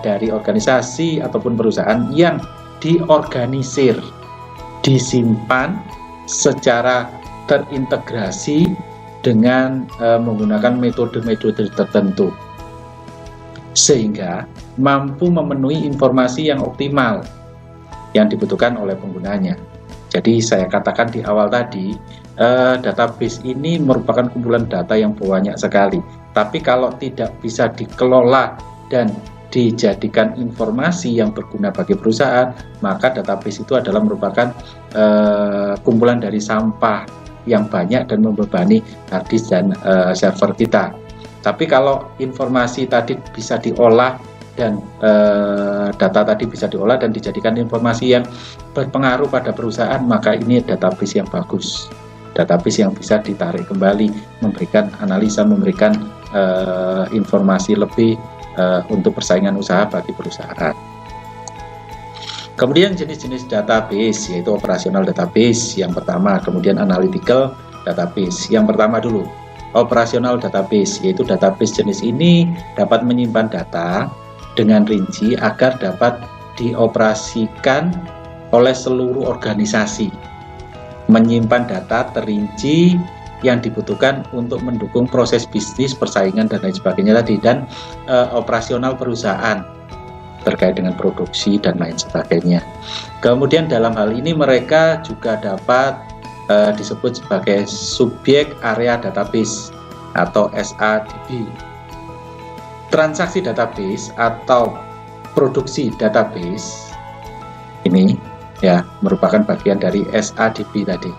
dari organisasi ataupun perusahaan yang diorganisir, disimpan secara terintegrasi dengan menggunakan metode-metode tertentu, sehingga mampu memenuhi informasi yang optimal yang dibutuhkan oleh penggunanya. Jadi saya katakan di awal tadi, database ini merupakan kumpulan data yang banyak sekali. Tapi kalau tidak bisa dikelola dan dijadikan informasi yang berguna bagi perusahaan, maka database itu adalah merupakan kumpulan dari sampah yang banyak dan membebani hard disk dan server kita. Tapi kalau informasi tadi bisa diolah dan data tadi bisa diolah dan dijadikan informasi yang berpengaruh pada perusahaan, maka ini database yang bagus, database yang bisa ditarik kembali, memberikan analisa, memberikan informasi lebih untuk persaingan usaha bagi perusahaan. Kemudian jenis-jenis database, yaitu operasional database yang pertama, kemudian analytical database. Yang pertama dulu, operasional database, yaitu database jenis ini dapat menyimpan data dengan rinci agar dapat dioperasikan oleh seluruh organisasi, menyimpan data terinci yang dibutuhkan untuk mendukung proses bisnis, persaingan, dan lain sebagainya tadi, dan operasional perusahaan terkait dengan produksi dan lain sebagainya. Kemudian dalam hal ini mereka juga dapat disebut sebagai subjek area database atau SADB. Transaksi database atau produksi database ini ya merupakan bagian dari SADB tadi.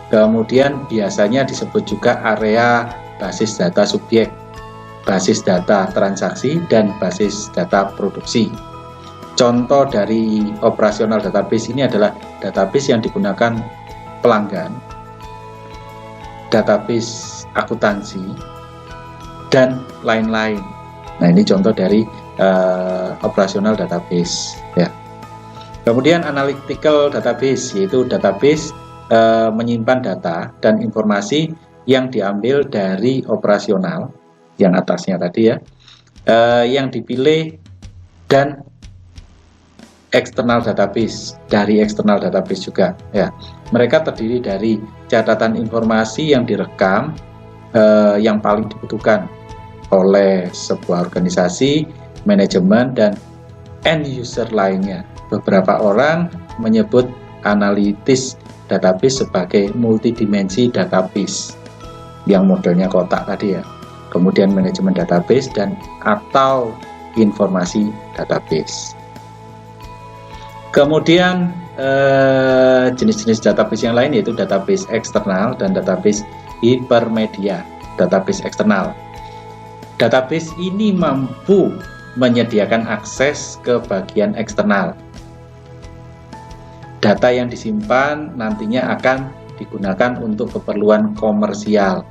Kemudian biasanya disebut juga area basis data subjek, basis data transaksi, dan basis data produksi. Contoh dari operasional database ini adalah database yang digunakan pelanggan, database akuntansi, dan lain-lain. Nah, ini contoh dari operasional database ya. Kemudian analytical database, yaitu database menyimpan data dan informasi yang diambil dari operasional yang atasnya tadi ya, yang dipilih, dan external database, dari external database juga ya. Mereka terdiri dari catatan informasi yang direkam yang paling dibutuhkan oleh sebuah organisasi, manajemen, dan end user lainnya. Beberapa orang menyebut analitis database sebagai multidimensi database yang modelnya kotak tadi ya. Kemudian manajemen database dan atau informasi database. Kemudian jenis-jenis database yang lain yaitu database eksternal dan database hipermedia. Database eksternal, database ini mampu menyediakan akses ke bagian eksternal. Data yang disimpan nantinya akan digunakan untuk keperluan komersial.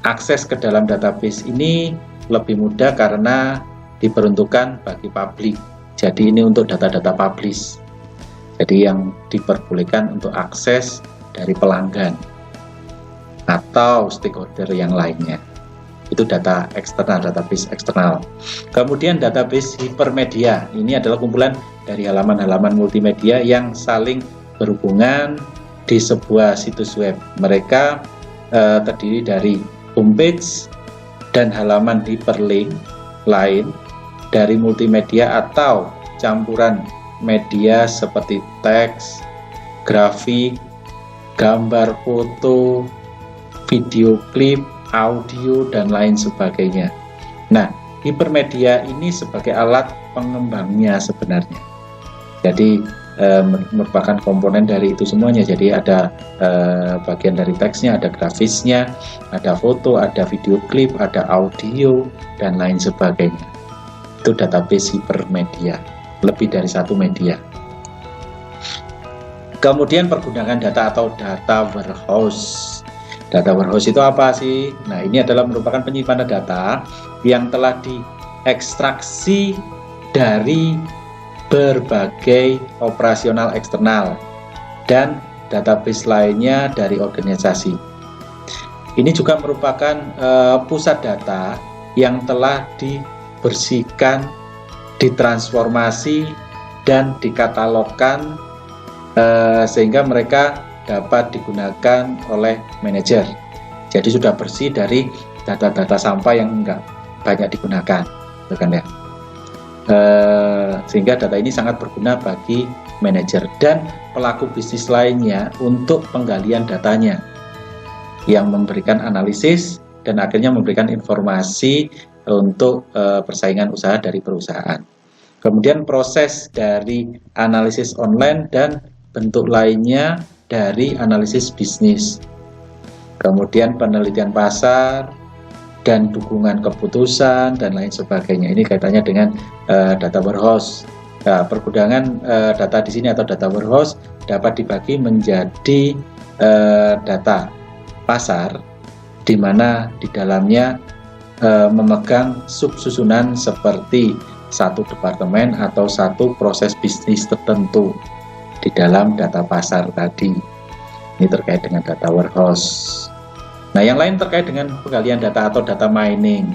Akses ke dalam database ini lebih mudah karena diperuntukkan bagi publik. Jadi ini untuk data-data publish. Jadi yang diperbolehkan untuk akses dari pelanggan atau stakeholder yang lainnya. Itu data eksternal, database eksternal. Kemudian database hipermedia, ini adalah kumpulan dari halaman-halaman multimedia yang saling berhubungan di sebuah situs web. Mereka terdiri dari homepage dan halaman hyperlink lain dari multimedia atau campuran media seperti teks, grafik, gambar, foto, video klip, audio, dan lain sebagainya. Nah, hipermedia ini sebagai alat pengembangnya sebenarnya. Jadi merupakan komponen dari itu semuanya. Jadi ada bagian dari teksnya, ada grafisnya, ada foto, ada video klip, ada audio, dan lain sebagainya. Itu database hipermedia, lebih dari satu media. Kemudian pergudangan data atau data warehouse. Data warehouse itu apa sih? Nah, ini adalah merupakan penyimpanan data yang telah diekstraksi dari berbagai operasional eksternal dan database lainnya dari organisasi. Ini juga merupakan pusat data yang telah dibersihkan, ditransformasi, dan dikatalogkan sehingga mereka dapat digunakan oleh manajer. Jadi sudah bersih dari data-data sampah yang enggak banyak digunakan, kan ya. Sehingga data ini sangat berguna bagi manajer dan pelaku bisnis lainnya untuk penggalian datanya, yang memberikan analisis dan akhirnya memberikan informasi untuk persaingan usaha dari perusahaan. Kemudian proses dari analisis online dan bentuk lainnya dari analisis bisnis. Kemudian penelitian pasar dan dukungan keputusan dan lain sebagainya. Ini kaitannya dengan data warehouse. Nah, pergudangan data di sini atau data warehouse dapat dibagi menjadi data pasar, di mana di dalamnya memegang subsusunan seperti satu departemen atau satu proses bisnis tertentu di dalam data pasar tadi. Ini terkait dengan data warehouse. Nah, yang lain terkait dengan penggalian data atau data mining.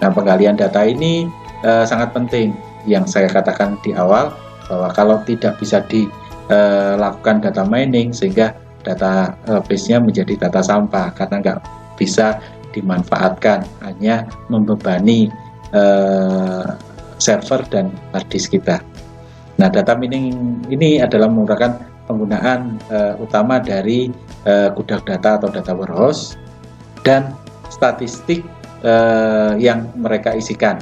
Nah, penggalian data ini sangat penting. Yang saya katakan di awal, bahwa kalau tidak bisa dilakukan data mining, sehingga data base-nya menjadi data sampah, karena nggak bisa dimanfaatkan, hanya membebani server dan hard disk kita. Nah, data mining ini adalah merupakan penggunaan utama dari gudang data atau data warehouse dan statistik yang mereka isikan.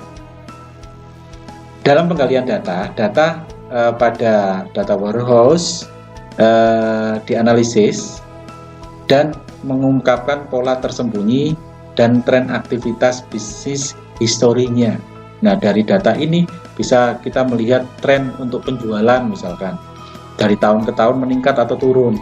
Dalam penggalian data pada data warehouse dianalisis dan mengungkapkan pola tersembunyi dan tren aktivitas bisnis historinya. Nah, dari data ini bisa kita melihat tren untuk penjualan, misalkan dari tahun ke tahun meningkat atau turun.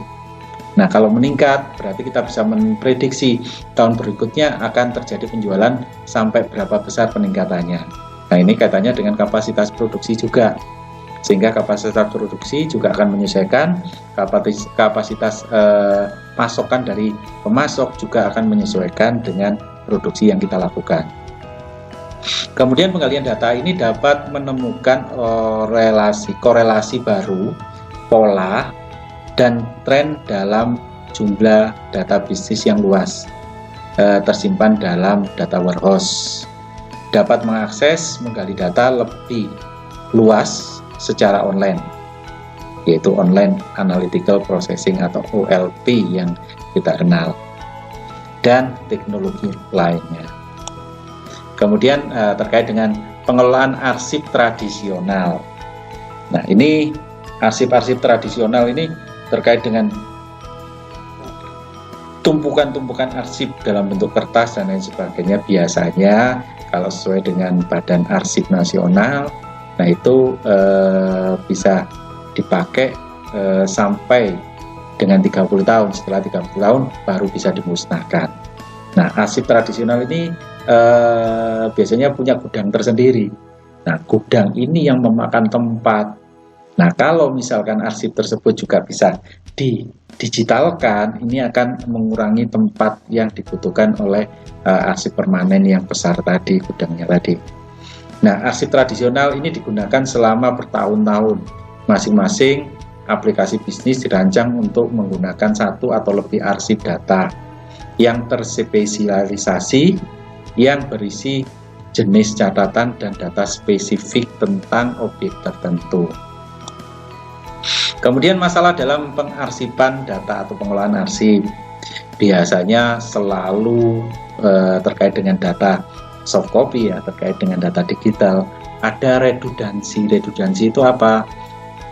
Nah, kalau meningkat berarti kita bisa memprediksi tahun berikutnya akan terjadi penjualan sampai berapa besar peningkatannya. Nah, ini kaitannya dengan kapasitas produksi juga, sehingga kapasitas produksi juga akan menyesuaikan, kapasitas pasokan dari pemasok juga akan menyesuaikan dengan produksi yang kita lakukan. Kemudian penggalian data ini dapat menemukan korelasi baru, pola, dan tren dalam jumlah data bisnis yang luas tersimpan dalam data warehouse. Dapat mengakses menggali data lebih luas secara online, yaitu Online Analytical Processing atau OLP yang kita kenal, dan teknologi lainnya. Kemudian terkait dengan pengelolaan arsip tradisional. Nah, ini arsip-arsip tradisional ini terkait dengan tumpukan-tumpukan arsip dalam bentuk kertas dan lain sebagainya. Biasanya kalau sesuai dengan Badan Arsip Nasional, nah itu bisa dipakai sampai dengan 30 tahun. Setelah 30 tahun baru bisa dimusnahkan. Nah, arsip tradisional ini biasanya punya gudang tersendiri. Nah, gudang ini yang memakan tempat. Nah, kalau misalkan arsip tersebut juga bisa didigitalkan, ini akan mengurangi tempat yang dibutuhkan oleh arsip permanen yang besar tadi, gudangnya tadi. Nah, arsip tradisional ini digunakan selama bertahun-tahun. Masing-masing aplikasi bisnis dirancang untuk menggunakan satu atau lebih arsip data yang terspesialisasi, yang berisi jenis catatan dan data spesifik tentang objek tertentu. Kemudian masalah dalam pengarsipan data atau pengelolaan arsip biasanya selalu terkait dengan data soft copy, ya, terkait dengan data digital. Ada redundansi. Redundansi itu apa?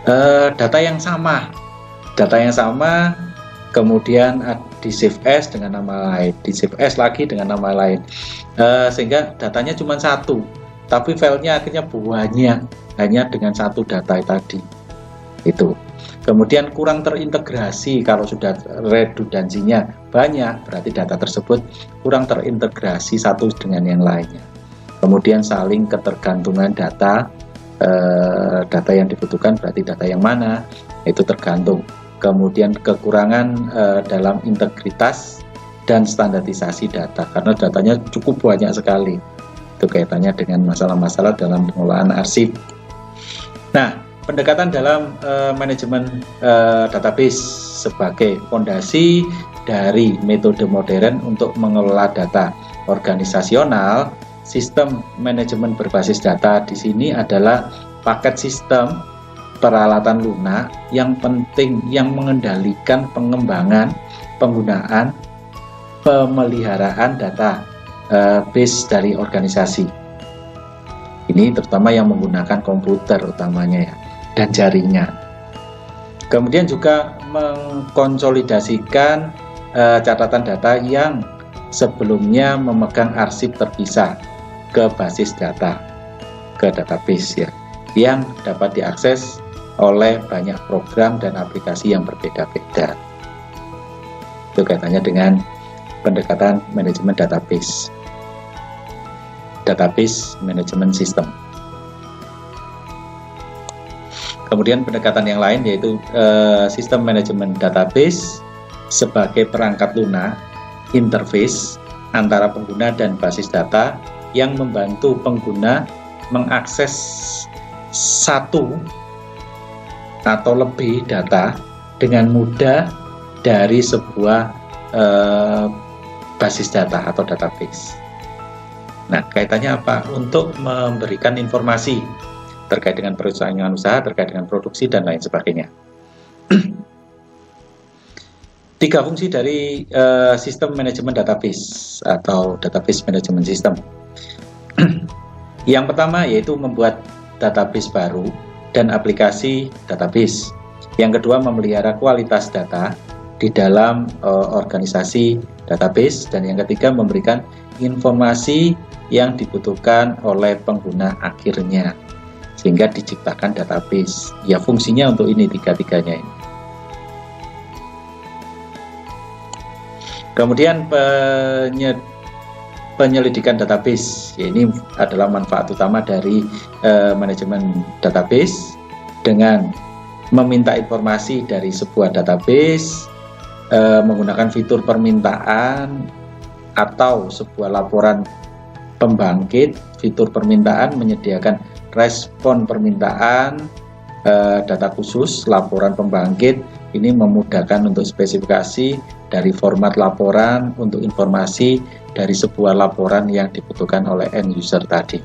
Data yang sama, kemudian di save as dengan nama lain, di save as lagi dengan nama lain, sehingga datanya cuma satu, tapi filenya akhirnya banyak hanya dengan satu data tadi. Itu. Kemudian kurang terintegrasi, kalau sudah redundansinya banyak, berarti data tersebut kurang terintegrasi satu dengan yang lainnya. Kemudian saling ketergantungan data yang dibutuhkan berarti data yang mana, itu tergantung. Kemudian kekurangan dalam integritas dan standarisasi data, karena datanya cukup banyak sekali. Itu kaitannya dengan masalah-masalah dalam pengelolaan arsip. Nah, pendekatan dalam manajemen database sebagai fondasi dari metode modern untuk mengelola data organisasional. Sistem manajemen berbasis data di sini adalah paket sistem peralatan lunak yang penting yang mengendalikan pengembangan, penggunaan, pemeliharaan data base dari organisasi. Ini terutama yang menggunakan komputer utamanya ya, dan jaringan. Kemudian juga mengkonsolidasikan catatan data yang sebelumnya memegang arsip terpisah ke basis data, ke database ya, yang dapat diakses oleh banyak program dan aplikasi yang berbeda-beda. Itu kaitannya dengan pendekatan manajemen database management system. Kemudian pendekatan yang lain yaitu sistem manajemen database sebagai perangkat lunak interface antara pengguna dan basis data yang membantu pengguna mengakses satu atau lebih data dengan mudah dari sebuah basis data atau database. Nah, kaitannya apa? Untuk memberikan informasi terkait dengan perusahaan usaha, terkait dengan produksi, dan lain sebagainya. Tiga fungsi dari sistem manajemen database atau database management system. Yang pertama yaitu membuat database baru dan aplikasi database. Yang kedua memelihara kualitas data di dalam organisasi database, dan yang ketiga memberikan informasi yang dibutuhkan oleh pengguna akhirnya sehingga diciptakan database. Ya, fungsinya untuk ini tiga-tiganya ini. Kemudian penyelidikan database, ya, ini adalah manfaat utama dari manajemen database dengan meminta informasi dari sebuah database menggunakan fitur permintaan atau sebuah laporan pembangkit. Fitur permintaan menyediakan respon permintaan data khusus. Laporan pembangkit ini memudahkan untuk spesifikasi dari format laporan untuk informasi dari sebuah laporan yang dibutuhkan oleh end user tadi.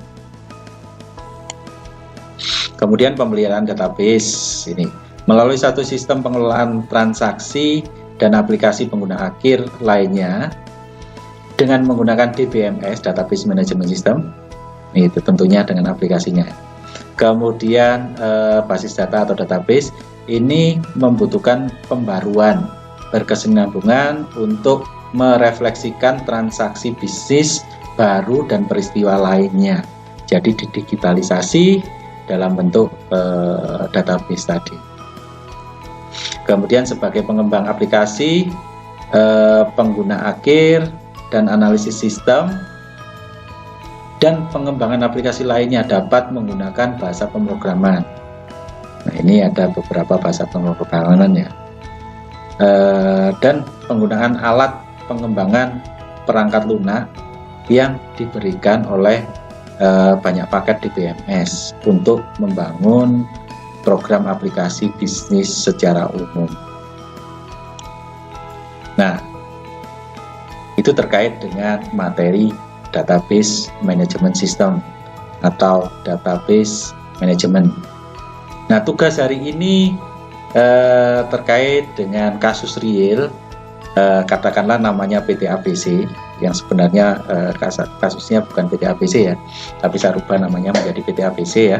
Kemudian pemeliharaan database ini melalui satu sistem pengelolaan transaksi dan aplikasi pengguna akhir lainnya dengan menggunakan DBMS, Database Management System. Itu tentunya dengan aplikasinya. Kemudian basis data atau database ini membutuhkan pembaruan berkesinambungan untuk merefleksikan transaksi bisnis baru dan peristiwa lainnya. Jadi didigitalisasi dalam bentuk database tadi. Kemudian sebagai pengembang aplikasi, pengguna akhir, dan analisis sistem, dan pengembangan aplikasi lainnya dapat menggunakan bahasa pemrograman. Nah, ini ada beberapa bahasa pemrograman ya. Dan penggunaan alat pengembangan perangkat lunak yang diberikan oleh banyak paket DBMS untuk membangun program aplikasi bisnis secara umum. Nah, itu terkait dengan materi database management system atau database management. Nah, tugas hari ini terkait dengan kasus real, katakanlah namanya PT ABC yang sebenarnya kasusnya bukan PT ABC ya, tapi saya rubah namanya menjadi PT ABC ya.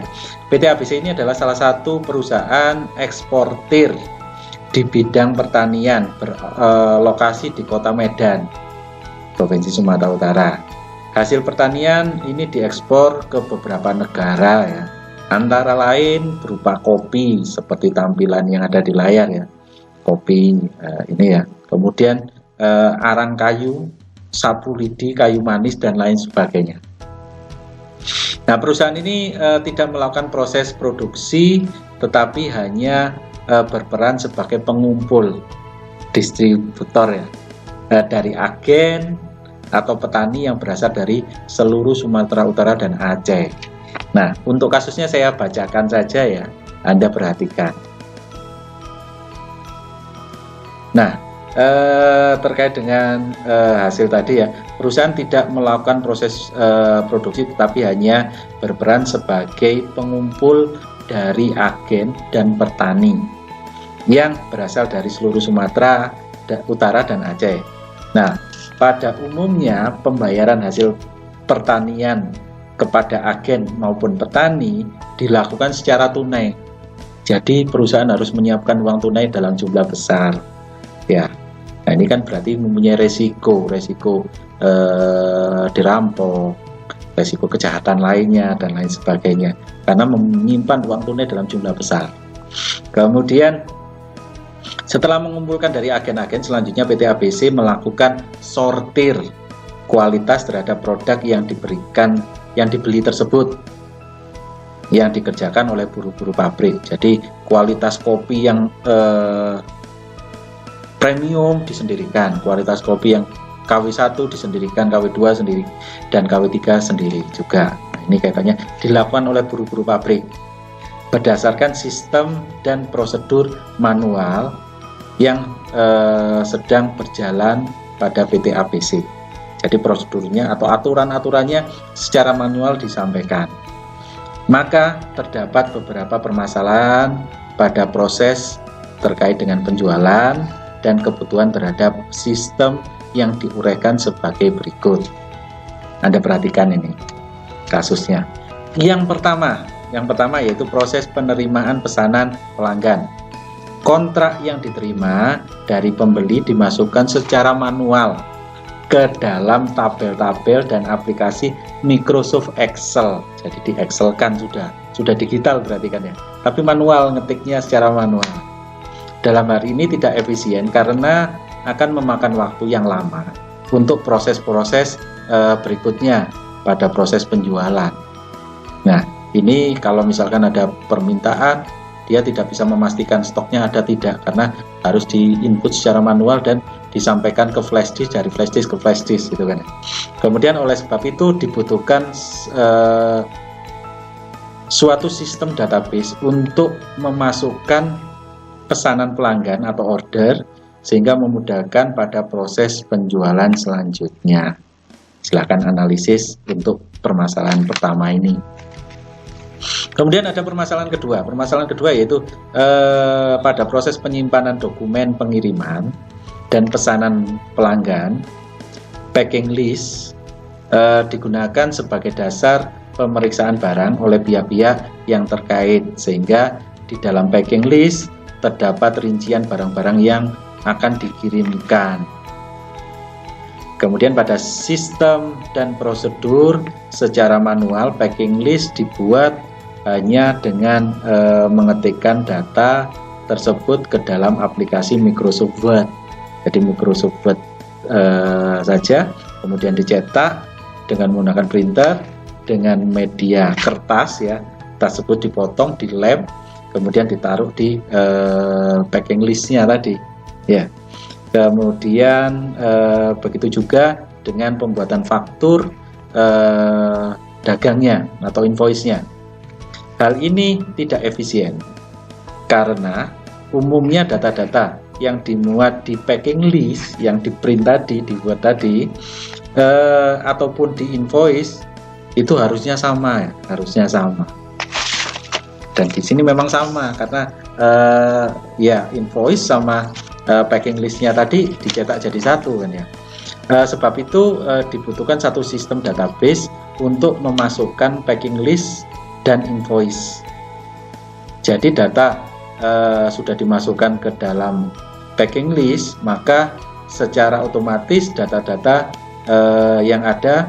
PT ABC ini adalah salah satu perusahaan eksportir di bidang pertanian, berlokasi di Kota Medan, Provinsi Sumatera Utara. Hasil pertanian ini diekspor ke beberapa negara ya, antara lain berupa kopi seperti tampilan yang ada di layar ya, kopi ini ya, kemudian arang kayu, sapu lidi, kayu manis, dan lain sebagainya. Nah, perusahaan ini tidak melakukan proses produksi, tetapi hanya berperan sebagai pengumpul distributor ya, dari agen atau petani yang berasal dari seluruh Sumatera Utara dan Aceh. Nah, untuk kasusnya saya bacakan saja ya, Anda perhatikan. Nah, terkait dengan hasil tadi ya, perusahaan tidak melakukan proses produksi, tetapi hanya berperan sebagai pengumpul dari agen dan petani yang berasal dari seluruh Sumatera Utara dan Aceh. Nah, pada umumnya pembayaran hasil pertanian kepada agen maupun petani dilakukan secara tunai. Jadi perusahaan harus menyiapkan uang tunai dalam jumlah besar. Ya, nah ini kan berarti mempunyai resiko dirampok, resiko kejahatan lainnya dan lain sebagainya, karena menyimpan uang tunai dalam jumlah besar. Kemudian setelah mengumpulkan dari agen-agen, selanjutnya PT ABC melakukan sortir kualitas terhadap produk yang dibeli tersebut, yang dikerjakan oleh buruh-buruh pabrik. Jadi kualitas kopi yang premium disendirikan, kualitas kopi yang KW1 disendirikan, KW2 sendiri, dan KW3 sendiri juga. Nah, ini kaitannya dilakukan oleh buruh-buruh pabrik berdasarkan sistem dan prosedur manual yang sedang berjalan pada PT ABC. Jadi prosedurnya atau aturan-aturannya secara manual disampaikan. Maka terdapat beberapa permasalahan pada proses terkait dengan penjualan dan kebutuhan terhadap sistem yang diuraikan sebagai berikut. Anda perhatikan ini kasusnya. Yang pertama yaitu proses penerimaan pesanan pelanggan. Kontrak yang diterima dari pembeli dimasukkan secara manual ke dalam tabel-tabel dan aplikasi Microsoft Excel. Jadi di Excel kan sudah digital berarti kan ya, tapi manual, ngetiknya secara manual. Dalam hal ini tidak efisien karena akan memakan waktu yang lama untuk proses-proses berikutnya pada proses penjualan. Nah, ini kalau misalkan ada permintaan, dia tidak bisa memastikan stoknya ada tidak, karena harus diinput secara manual dan disampaikan ke flash disk, dari flash disk ke flash disk gitu kan. Kemudian oleh sebab itu dibutuhkan suatu sistem database untuk memasukkan pesanan pelanggan atau order, sehingga memudahkan pada proses penjualan selanjutnya. Silakan analisis untuk permasalahan pertama ini. Kemudian ada permasalahan kedua. Permasalahan kedua yaitu pada proses penyimpanan dokumen pengiriman dan pesanan pelanggan, packing list digunakan sebagai dasar pemeriksaan barang oleh pihak-pihak yang terkait, sehingga di dalam packing list terdapat rincian barang-barang yang akan dikirimkan. Kemudian pada sistem dan prosedur secara manual, packing list dibuat hanya dengan mengetikkan data tersebut ke dalam aplikasi Microsoft Word. Jadi Microsoft Word saja, kemudian dicetak dengan menggunakan printer dengan media kertas ya, tersebut dipotong, dilem, kemudian ditaruh di packing listnya tadi ya. Kemudian begitu juga dengan pembuatan faktur dagangnya atau invoice-nya. Hal ini tidak efisien karena umumnya data-data yang dimuat di packing list, yang diprint tadi, dibuat tadi, ataupun di invoice itu harusnya sama. Dan di sini memang sama karena ya invoice sama packing listnya tadi dicetak jadi satu kan ya. Sebab itu dibutuhkan satu sistem database untuk memasukkan packing list dan invoice. Jadi data sudah dimasukkan ke dalam packing list, maka secara otomatis data-data yang ada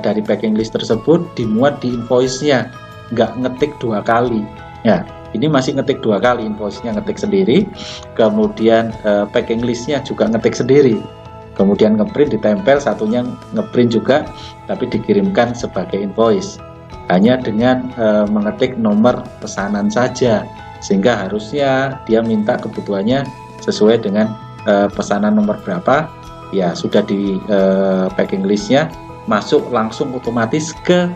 dari packing list tersebut dimuat di invoice-nya, nggak ngetik 2 kali. Ya, ini masih ngetik 2 kali, invoice-nya ngetik sendiri, kemudian packing list-nya juga ngetik sendiri. Kemudian ngeprint, ditempel, satunya ngeprint juga, tapi dikirimkan sebagai invoice. Hanya dengan mengetik nomor pesanan saja, sehingga harusnya dia minta kebutuhannya sesuai dengan pesanan nomor berapa, ya sudah di packing listnya, masuk langsung otomatis ke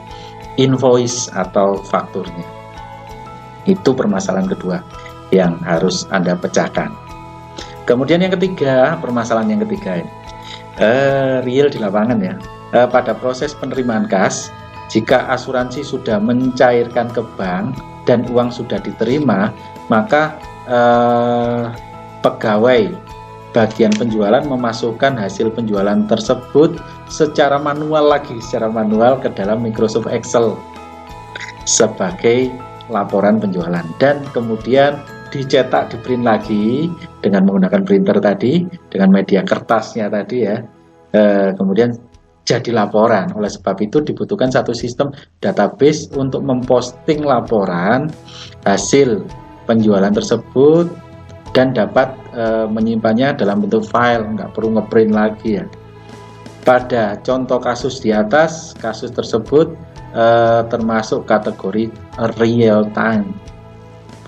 invoice atau fakturnya. Itu permasalahan kedua yang harus Anda pecahkan. Kemudian yang ketiga, permasalahan yang ketiga ini. Real di lapangan ya. Pada proses penerimaan kas, jika asuransi sudah mencairkan ke bank dan uang sudah diterima, maka pegawai bagian penjualan memasukkan hasil penjualan tersebut secara manual ke dalam Microsoft Excel sebagai laporan penjualan, dan kemudian dicetak, di print lagi dengan menggunakan printer tadi, dengan media kertasnya tadi ya, kemudian jadi laporan. Oleh sebab itu dibutuhkan satu sistem database untuk memposting laporan hasil penjualan tersebut dan dapat menyimpannya dalam bentuk file, nggak perlu ngeprint lagi ya. Pada contoh kasus di atas, kasus tersebut termasuk kategori real time.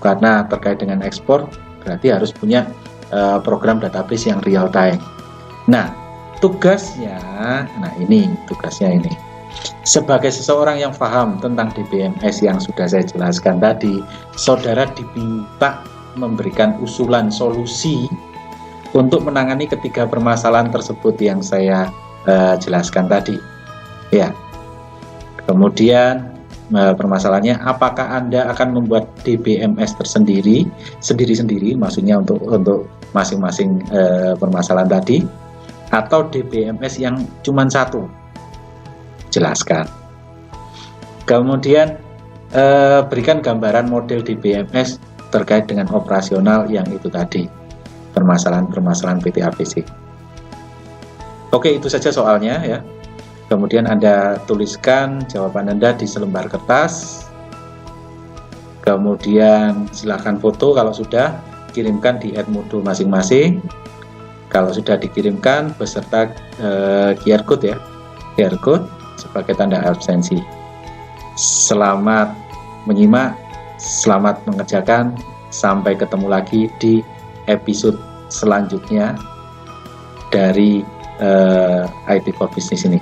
Karena terkait dengan ekspor, berarti harus punya program database yang real time. Nah, tugasnya ini. Sebagai seseorang yang paham tentang DBMS yang sudah saya jelaskan tadi, saudara diminta memberikan usulan solusi untuk menangani ketiga permasalahan tersebut yang saya jelaskan tadi. Ya. Kemudian permasalahannya, apakah Anda akan membuat DBMS sendiri-sendiri, maksudnya untuk masing-masing permasalahan tadi, atau DBMS yang cuma satu? Jelaskan. Kemudian berikan gambaran model DBMS terkait dengan operasional yang itu tadi, permasalahan-permasalahan PT ABC. Oke, itu saja soalnya ya. Kemudian Anda tuliskan jawaban Anda di selembar kertas. Kemudian silakan foto kalau sudah, kirimkan di @moodle masing-masing. Kalau sudah dikirimkan beserta QR code ya, QR code sebagai tanda absensi. Selamat menyimak, selamat mengerjakan. Sampai ketemu lagi di episode selanjutnya dari IT for Business ini.